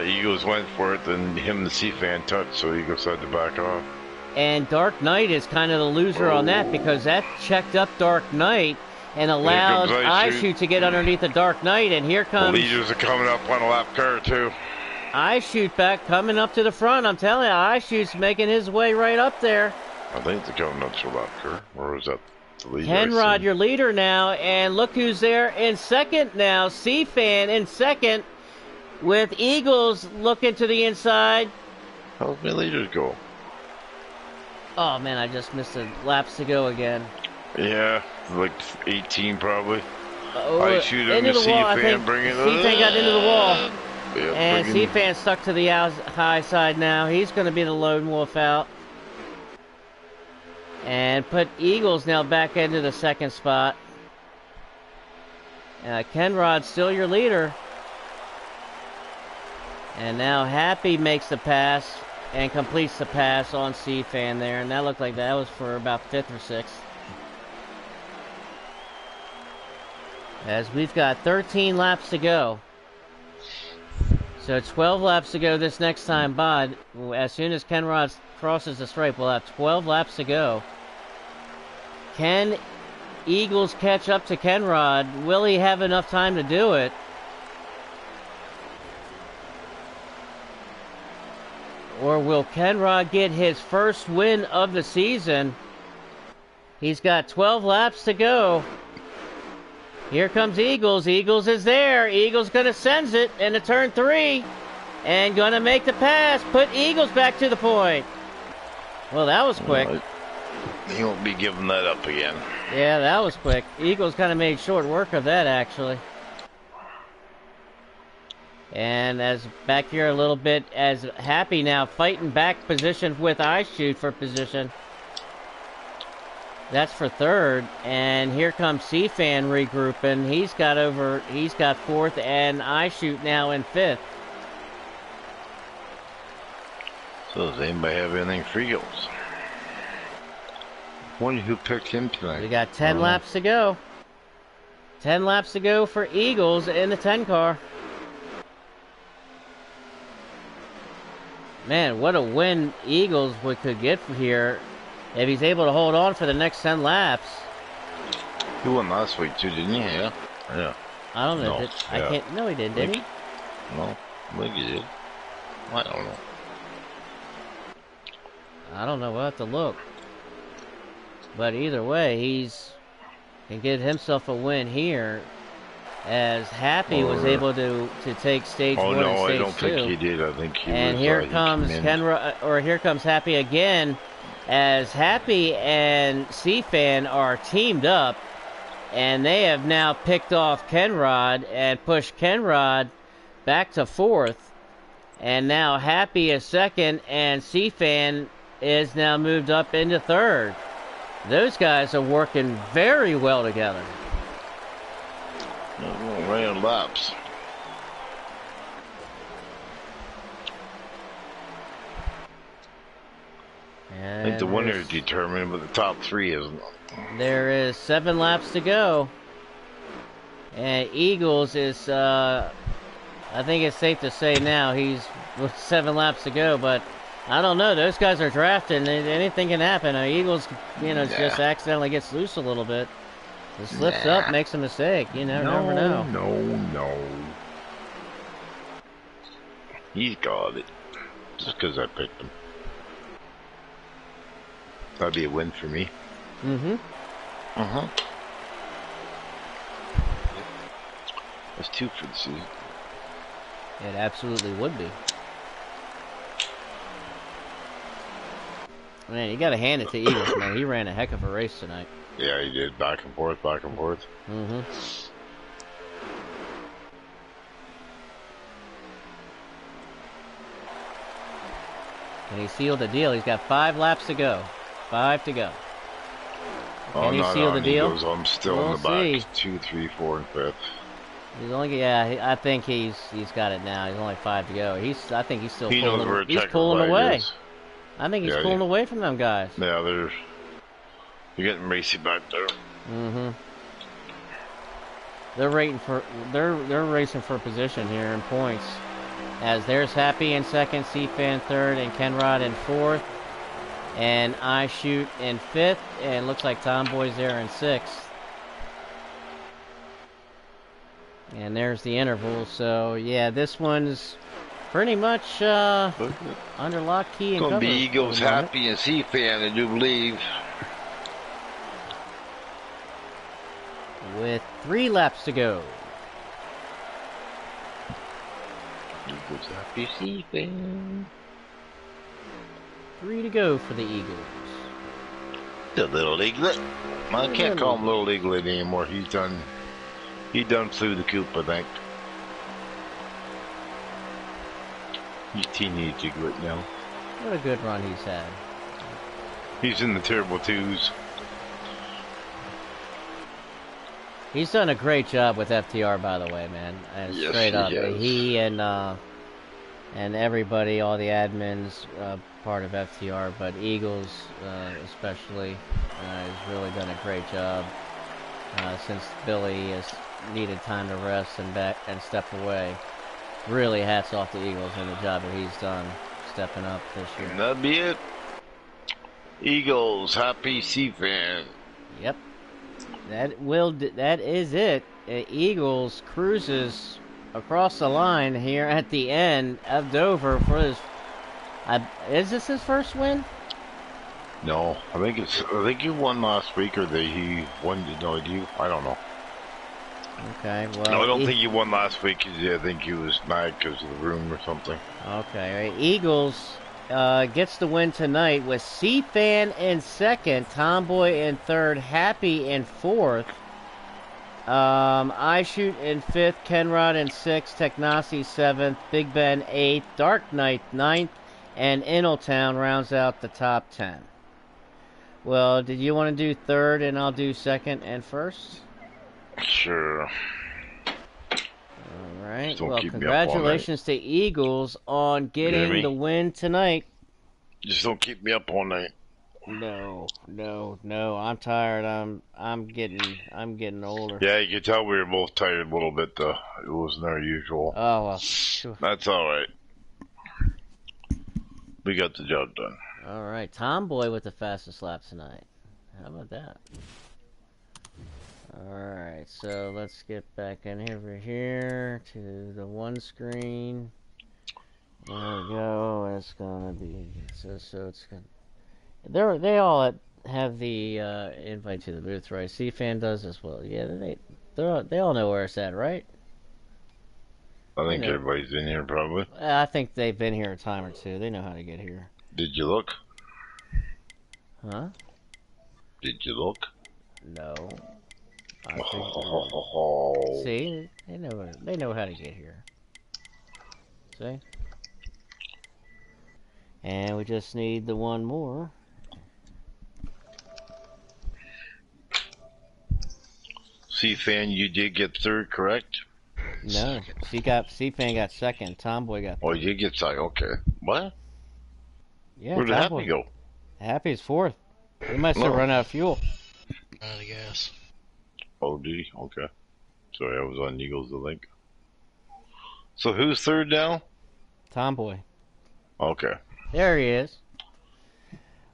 Eagles went for it, then him and the C-Fan touched, so Eagles had to back off. And Dark Knight is kind of the loser on that, because that checked up Dark Knight and allowed I Shoot to get underneath the Dark Knight, and here comes... The leaders are coming up on a lap car, too. I Shoot back, coming up to the front. I'm telling you, I Shoot's making his way right up there. I think they're coming up to a lap car, or is that the leader? Kenrod, your leader now, and look who's there in second now. C-Fan in second, with Eagles looking to the inside. How's my leaders go? Oh man, I just missed the laps to go again. Yeah, like 18 probably. I Shoot him to C-Fan, bring it. C-Fan got into the wall. Yeah, and C-Fan stuck to the high side now. He's going to be the lone wolf out. And put Eagles now back into the second spot. Kenrod's still your leader. And now Happy makes the pass and completes the pass on C-Fan there. And that looked like that was for about 5th or 6th. As we've got 13 laps to go. So 12 laps to go this next time by. As soon as Kenrod crosses the stripe, we'll have 12 laps to go. Can Eagles catch up to Kenrod? Will he have enough time to do it? Or will Kenrod get his first win of the season? He's got 12 laps to go. Here comes Eagles. Eagles is there. Eagles going to sends it into turn 3. And going to make the pass. Put Eagles back to the point. Well, that was quick. He won't be giving that up again. Yeah, that was quick. Eagles kind of made short work of that, actually. And as back here a little bit, as Happy now fighting back position with iShoot for position. That's for third. And here comes CFan regrouping. He's got fourth, and iShoot now in fifth. So does anybody have anything for Eagles? Wonder who picked him tonight. We got 10 laps to go. 10 laps to go for Eagles in the 10 car. Man, what a win Eagles could get from here if he's able to hold on for the next 10 laps. He won last week too, didn't he? Yeah. Yeah. I don't know. No, I can't. No, he did he? No, I think he did. I don't know. I don't know. We'll have to look. But either way, he's can get himself a win here. As Happy was able to take stage 1 and stage 2. Oh no, I don't think he did. I think he and was. Here comes here comes Happy again, as Happy and CFan are teamed up, and they have now picked off Kenrod and pushed Kenrod back to fourth, and now Happy is second, and CFan is now moved up into third. Those guys are working very well together. Ran laps. And I think the winner is determined, but the top 3 isn't. There is 7 laps to go. And Eagles is, I think it's safe to say now he's with 7 laps to go, but I don't know. Those guys are drafting. Anything can happen. Eagles, just accidentally gets loose a little bit. He slips up, makes a mistake. You never know. No. He's got it. Just because I picked him. That'd be a win for me. Mm-hmm. Uh-huh. That's 2 for the season. It absolutely would be. Man, you got to hand it to Eagles, man. He ran a heck of a race tonight. Yeah, he did. Back and forth, back and forth. Mm-hmm. And he sealed the deal. He's got 5 laps to go. 5 to go. Can he seal the deal? I'm still in the back. 2, 3, 4, and 5th. He's only, I think he's got it now. He's only 5 to go. I think he's still pulling. He's pulling away. I think he's pulling away from them guys. Yeah, you're getting racy back there. Mm-hmm. They're racing for position here in points. As there's Happy in second, CFan third, and Kenrod in fourth, and iShoot in fifth, and looks like Tomboy's there in sixth. And there's the interval. So yeah, this one's pretty much under lock, key, and cover. Gonna be Eagles, Happy, and CFan, I do believe. With 3 laps to go. Eagles, Happy, CFan. 3 to go for the Eagles. The little eaglet. I can't call him little eaglet anymore. He done flew the coop, I think. He's teenage eaglet now. What a good run he's had. He's in the terrible 2s. He's done a great job with FTR, by the way, man. And Yes, straight up, has. he and everybody, all the admins, part of FTR, but Eagles especially, has really done a great job since Billy has needed time to rest and step away. Really, hats off to Eagles and the job that he's done stepping up this year. And that'd be it. Eagles, Happy, CFan. Yep. That is it. Eagles cruises across the line here at the end of Dover for his Is this his first win? No, I think he won last week, or he won. No, I don't know. Okay, well. No, I don't think he won last week. I think he was mad because of the room or something. Okay, right. Eagles gets the win tonight with C-Fan in second, Tomboy in third, Happy in fourth, I Shoot in fifth, Kenrod in sixth, Technasi seventh, Big Ben eighth, Dark Knight ninth, and Inaltown rounds out the top 10. Well, did you want to do third and I'll do second and first? Sure. All right. Well, congratulations to Eagles on getting the win tonight. Just don't keep me up all night. No. I'm tired. I'm getting older. Yeah, you can tell we were both tired a little bit. Though it wasn't our usual. Oh well. Sure. That's all right. We got the job done. All right, Tomboy with the fastest lap tonight. How about that? Alright, so let's get back in over here to the one screen. There we go. It's gonna be so it's gonna. They all have the invite to the booth, right? C-Fan does as well. Yeah, they all know where it's at, right? I think everybody's in here probably. I think they've been here a time or two. They know how to get here. Did you look? Huh? Did you look? No. I think see, they know how to get here. See? And we just need the one more. C-Fan, you did get third, correct? No, C-Fan got second. Tomboy got third. Oh, you get second. Okay. What? Yeah. Where did Happy go? Happy's fourth. He must have run out of fuel. I guess. Oh, did he? Okay. Sorry, I was on Eagles the link. So who's third now? Tomboy. Okay. There he is.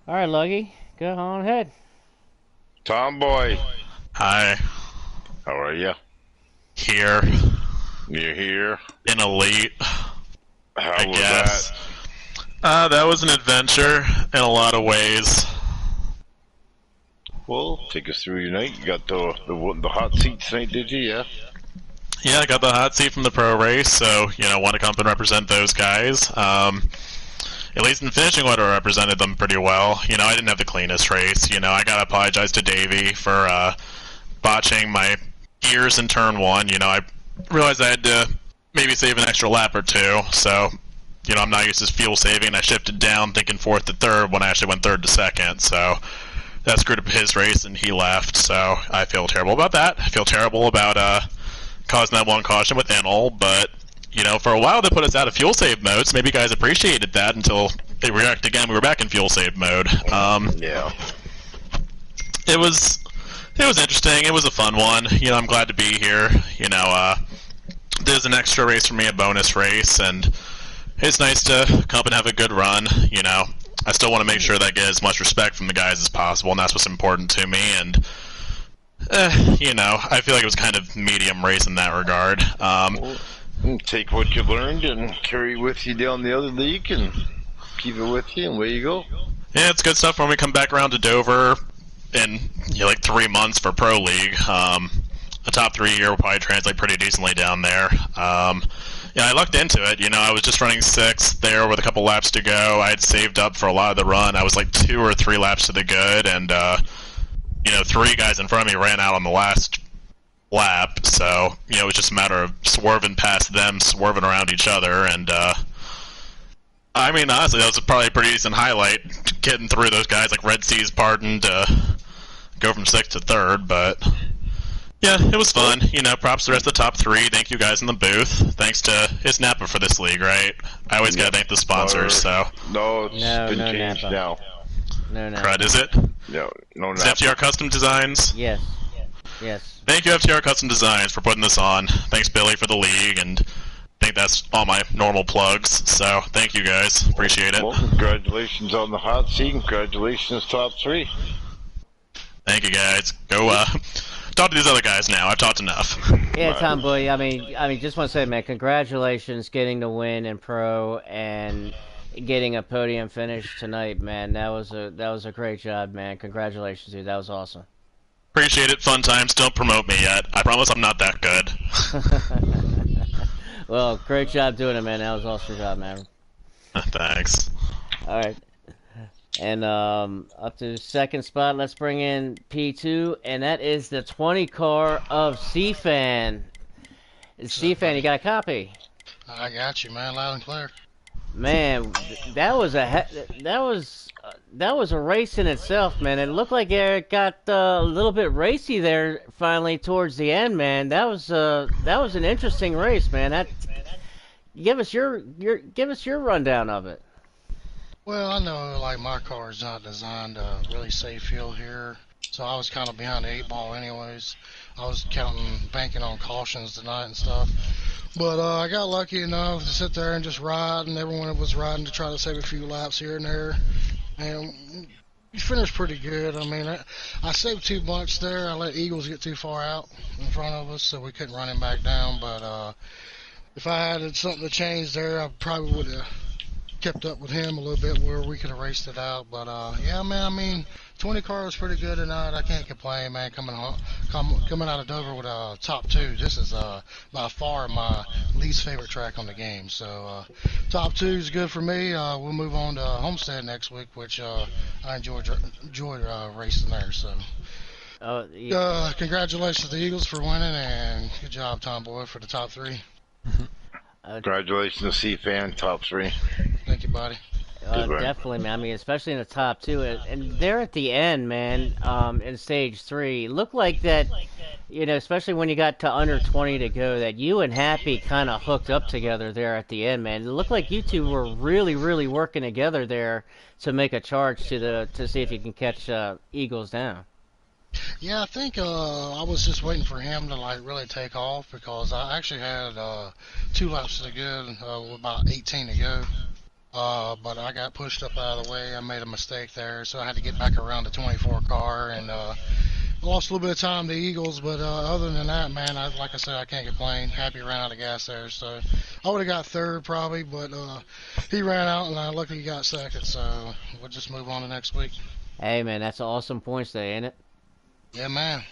All right, Luggy, go on ahead. Tomboy. Hi. How are you? Here. You're here. In Elite. How was that? That was an adventure in a lot of ways. Well, take us through your night. You got the hot seat tonight, did you? Yeah. Yeah, I got the hot seat from the pro race, so want to come up and represent those guys. At least in finishing order, I represented them pretty well. I didn't have the cleanest race. I gotta apologize to Davey for botching my gears in turn one. I realized I had to maybe save an extra lap or two, so I'm not used to fuel saving. I shifted down thinking fourth to third when I actually went third to second, so that screwed up his race and he left, so I feel terrible about that. I feel terrible about causing that one caution with Enel, but for a while they put us out of fuel save mode, so maybe you guys appreciated that until they react again. We were back in fuel save mode. Yeah. It was interesting. It was a fun one. I'm glad to be here. There's an extra race for me, a bonus race, and it's nice to come up and have a good run. I still want to make sure that I get as much respect from the guys as possible, and that's what's important to me. And I feel like it was kind of medium race in that regard. Take what you learned and carry it with you down the other league and keep it with you, and away you go. Yeah, it's good stuff when we come back around to Dover in like 3 months for Pro League. The top 3 year will probably translate pretty decently down there. I lucked into it. I was just running 6th there with a couple laps to go. I had saved up for a lot of the run. I was like 2 or 3 laps to the good, and 3 guys in front of me ran out on the last lap, so it was just a matter of swerving past them, swerving around each other, and I mean, honestly, that was probably a pretty decent highlight, getting through those guys like Red Sea's pardon to go from 6th to 3rd, but yeah, it was fun. Props to the rest of the top 3. Thank you guys in the booth. Thanks to it's Napa for this league, right? I always gotta thank the sponsors. So no, it's been changed Napa. now. No. Crud, is it? No, Is it FTR Custom Designs? Yes. Thank you, FTR Custom Designs, for putting this on. Thanks, Billy, for the league, and I think that's all my normal plugs. So thank you guys. Appreciate it. Well, congratulations on the hot seat. Congratulations, top 3. Thank you, guys. Go talk to these other guys now. I've talked enough. Yeah, Tomboy. I mean, just want to say, man, congratulations getting the win in pro, and getting a podium finish tonight, man. That was a great job, man. Congratulations, dude. That was awesome. Appreciate it. Fun times. Don't promote me yet. I promise I'm not that good. Well, great job doing it, man. That was awesome job, man. Thanks. All right. And up to the second spot, let's bring in P2, and that is the 20 car of CFan. What's up, CFan, you buddy? got a copy? I got you, man, loud and clear. Man, that was a race in itself, man. It looked like it got a little bit racy there finally towards the end, man. That was an interesting race, man. Give us your rundown of it. Well, I know, like, my car is not designed to really save fuel here, so I was kind of behind the eight ball anyways. I was banking on cautions tonight and stuff. But I got lucky enough to sit there and just ride, and everyone was riding to try to save a few laps here and there. And we finished pretty good. I mean, I saved too much there. I let Eagles get too far out in front of us, so we couldn't run him back down. But if I had something to change there, I probably would have kept up with him a little bit where we could have raced it out. But yeah, man, I mean, 20 car was pretty good tonight. I can't complain, man. Coming out of Dover with top two. This is by far my least favorite track on the game. So top two is good for me. We'll move on to Homestead next week, which I enjoyed racing there. So Oh, congratulations to the Eagles for winning, and good job, Tomboy, for the top three. uh, Congratulations, C-Fan, top three. Thank you, buddy. Good one. Definitely, man. I mean, especially in the top two, and there at the end, man. In stage three, looked like that. Especially when you got to under 20 to go, that you and Happy kind of hooked up together there at the end, man. It looked like you two were really, really working together there to make a charge to see if you can catch Eagles down. Yeah, I think I was just waiting for him to like really take off because I actually had two laps to the good with about 18 to go. But I got pushed up out of the way. I made a mistake there, so I had to get back around the 24 car and lost a little bit of time to Eagles. But other than that, man, like I said, I can't complain. Happy ran out of gas there, so I would have got third probably, but he ran out and I luckily got second. So we'll just move on to next week. Hey, man, that's awesome points day, ain't it? Yeah, man.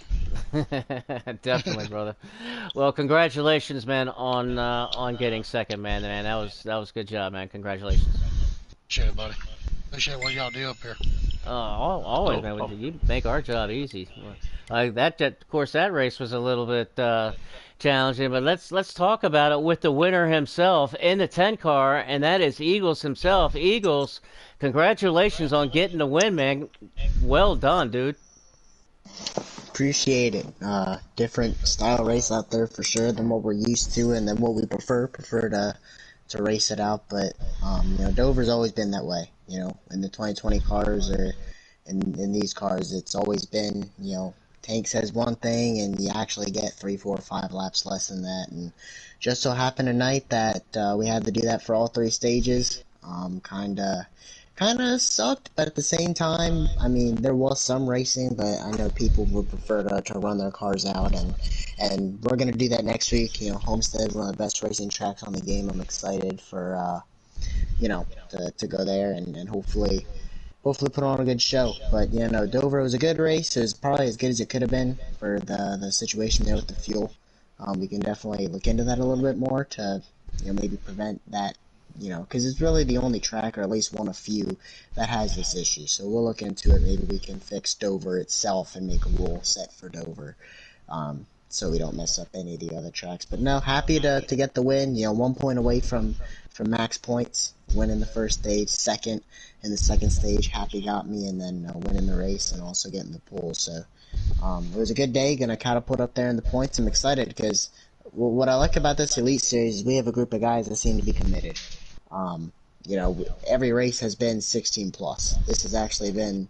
Definitely, brother. Well, congratulations, man, on getting second, man. Man, that was good job, man. Congratulations. Appreciate it, buddy. Appreciate what y'all do up here. Always, Oh, man. oh. You make our job easy. Of course, that race was a little bit challenging, but let's talk about it with the winner himself in the 10 car, and that is Eagles himself. Eagles, congratulations on getting the win, man. Well done, dude. Appreciate it. Different style race out there for sure than what we're used to and than what we prefer. Prefer to race it out, but Dover's always been that way. In the 2020 cars or in these cars, it's always been Tank says one thing and you actually get 3, 4, 5 laps less than that. And just so happened tonight that we had to do that for all 3 stages. Kind of sucked, but at the same time, I mean, there was some racing, but I know people would prefer to run their cars out, and we're going to do that next week. Homestead is one of the best racing tracks on the game. I'm excited for, to go there and hopefully put on a good show. But, Dover was a good race. It was probably as good as it could have been for the situation there with the fuel. We can definitely look into that a little bit more to, maybe prevent that, because it's really the only track, or at least one of few, that has this issue. So we'll look into it. Maybe we can fix Dover itself and make a rule set for Dover, so we don't mess up any of the other tracks. But no, happy to get the win. 1 point away from max points, winning the first stage, second in the second stage. Happy got me, and then winning the race and also getting the pole. So it was a good day. Gonna catapult up there in the points. I'm excited because what I like about this Elite Series is we have a group of guys that seem to be committed. Every race has been 16 plus. This has actually been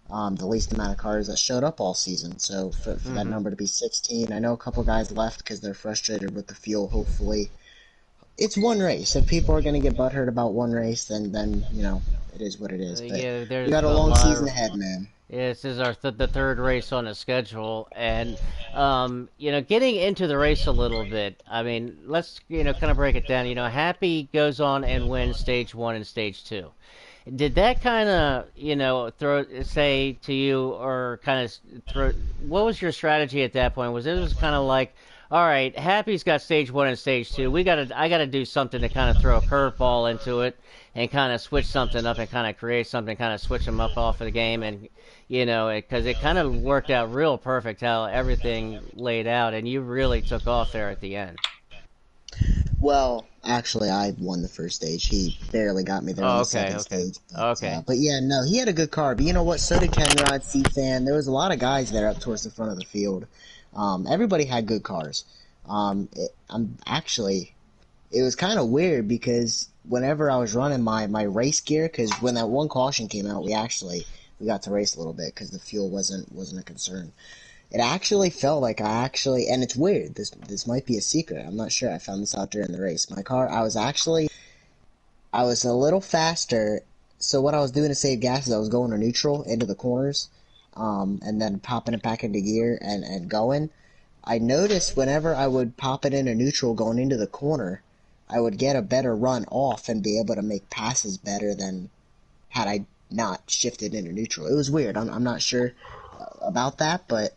the least amount of cars that showed up all season. So for that number to be 16, I know a couple guys left because they're frustrated with the fuel. Hopefully it's one race. If people are gonna get butthurt about one race, then you know it is what it is. But Yeah, we there's got a a long lot season of. ahead, man. Yeah, this is our the third race on the schedule, and getting into the race a little bit. I mean, let's kind of break it down. Happy goes on and wins stage one and stage two. Did that kind of throw say to you, or kind of throw? What was your strategy at that point? Was it was kind of like, all right, Happy's got stage one and stage two. I gotta do something to kind of throw a curveball into it and kind of switch something up and kind of create something, kind of switch them up off of the game, and because it kind of worked out real perfect how everything laid out, and you really took off there at the end. Well, actually, I won the first stage. He barely got me there on Oh, the okay, second okay, stage. okay. But yeah, no, he had a good car. But you know what? So did Kenrod, C-Fan. There was a lot of guys there up towards the front of the field. Everybody had good cars. I'm actually, it was kind of weird because whenever I was running my race gear, because when that one caution came out, we got to race a little bit because the fuel wasn't a concern. It actually felt like and it's weird. This might be a secret. I'm not sure. I found this out during the race. My car, I was a little faster. So what I was doing to save gas is I was going to neutral into the corners, and then popping it back into gear and going. I noticed whenever I would pop it into neutral going into the corner, I would get a better run off and be able to make passes better than had I not shifted into neutral. It was weird. I'm not sure about that, but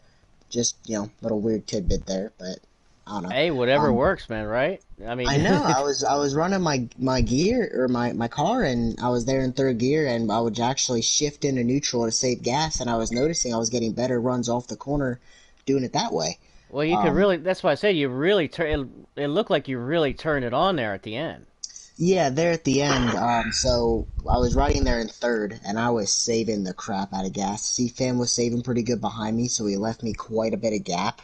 just, little weird tidbit there, but I don't know. Hey, whatever Um, works, man. Right? I I mean, know. I was running my gear or my car, and I was there in third gear, and I would actually shift into neutral to save gas, and I was noticing I was getting better runs off the corner doing it that way. well, you could Um, really. That's why I say you really turn. It looked like you really turned it on there at the end. Yeah, there at the end. So I was riding there in third, and I was saving the crap out of gas. C-Fan was saving pretty good behind me, so he left me quite a bit of gap.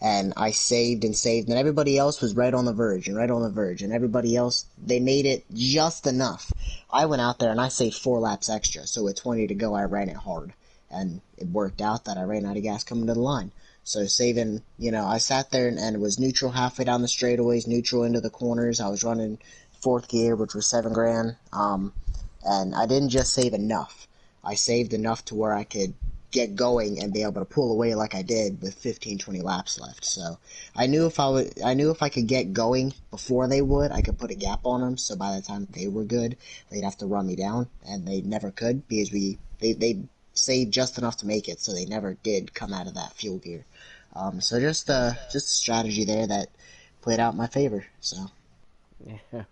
And I saved and saved, and everybody else was right on the verge and right on the verge, and everybody else, they made it just enough. I went out there and I saved 4 laps extra, so with 20 to go, I ran it hard. And it worked out that I ran out of gas coming to the line. So saving, I sat there and was neutral halfway down the straightaways, neutral into the corners. I was running fourth gear, which was 7 grand. And I didn't just save enough. I saved enough to where I could get going and be able to pull away like I did with 15, 20 laps left. So I knew if I could get going before they would, I could put a gap on them. So by the time they were good, they'd have to run me down, and they never could because they saved just enough to make it. So they never did come out of that fuel gear. So just a strategy there that played out in my favor. So. Yeah.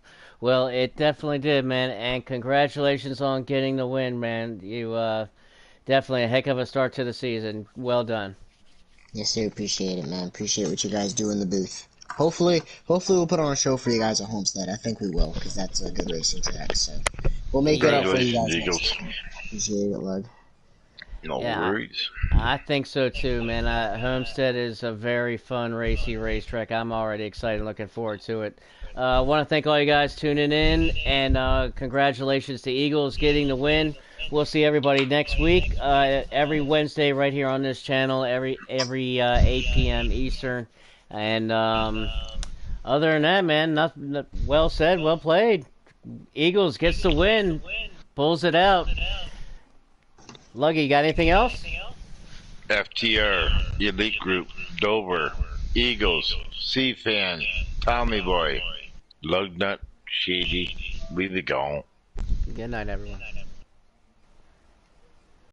Well, it definitely did, man. And congratulations on getting the win, man. You definitely a heck of a start to the season. Well done. Yes, sir. Appreciate it, man. Appreciate what you guys do in the booth. Hopefully we'll put on a show for you guys at Homestead. I think we will, because that's a good racing track. So we'll make it up for you Congratulations, guys next Eagles. year. Appreciate it, Lug. No Yeah, worries. I think so too, man. Homestead is a very fun, racy racetrack. I'm already excited, and looking forward to it. I want to thank all you guys tuning in, and congratulations to Eagles getting the win. We'll see everybody next week, every Wednesday, right here on this channel, every 8 p.m. Eastern. And other than that, man, nothing. Well said, well played. Eagles gets the win, pulls it out. Luggy, you got anything else? FTR, Elite Group, Dover, Eagles, C-Fan, Tommy Boy, Lugnut, Shady, we the gone. Good night, everyone.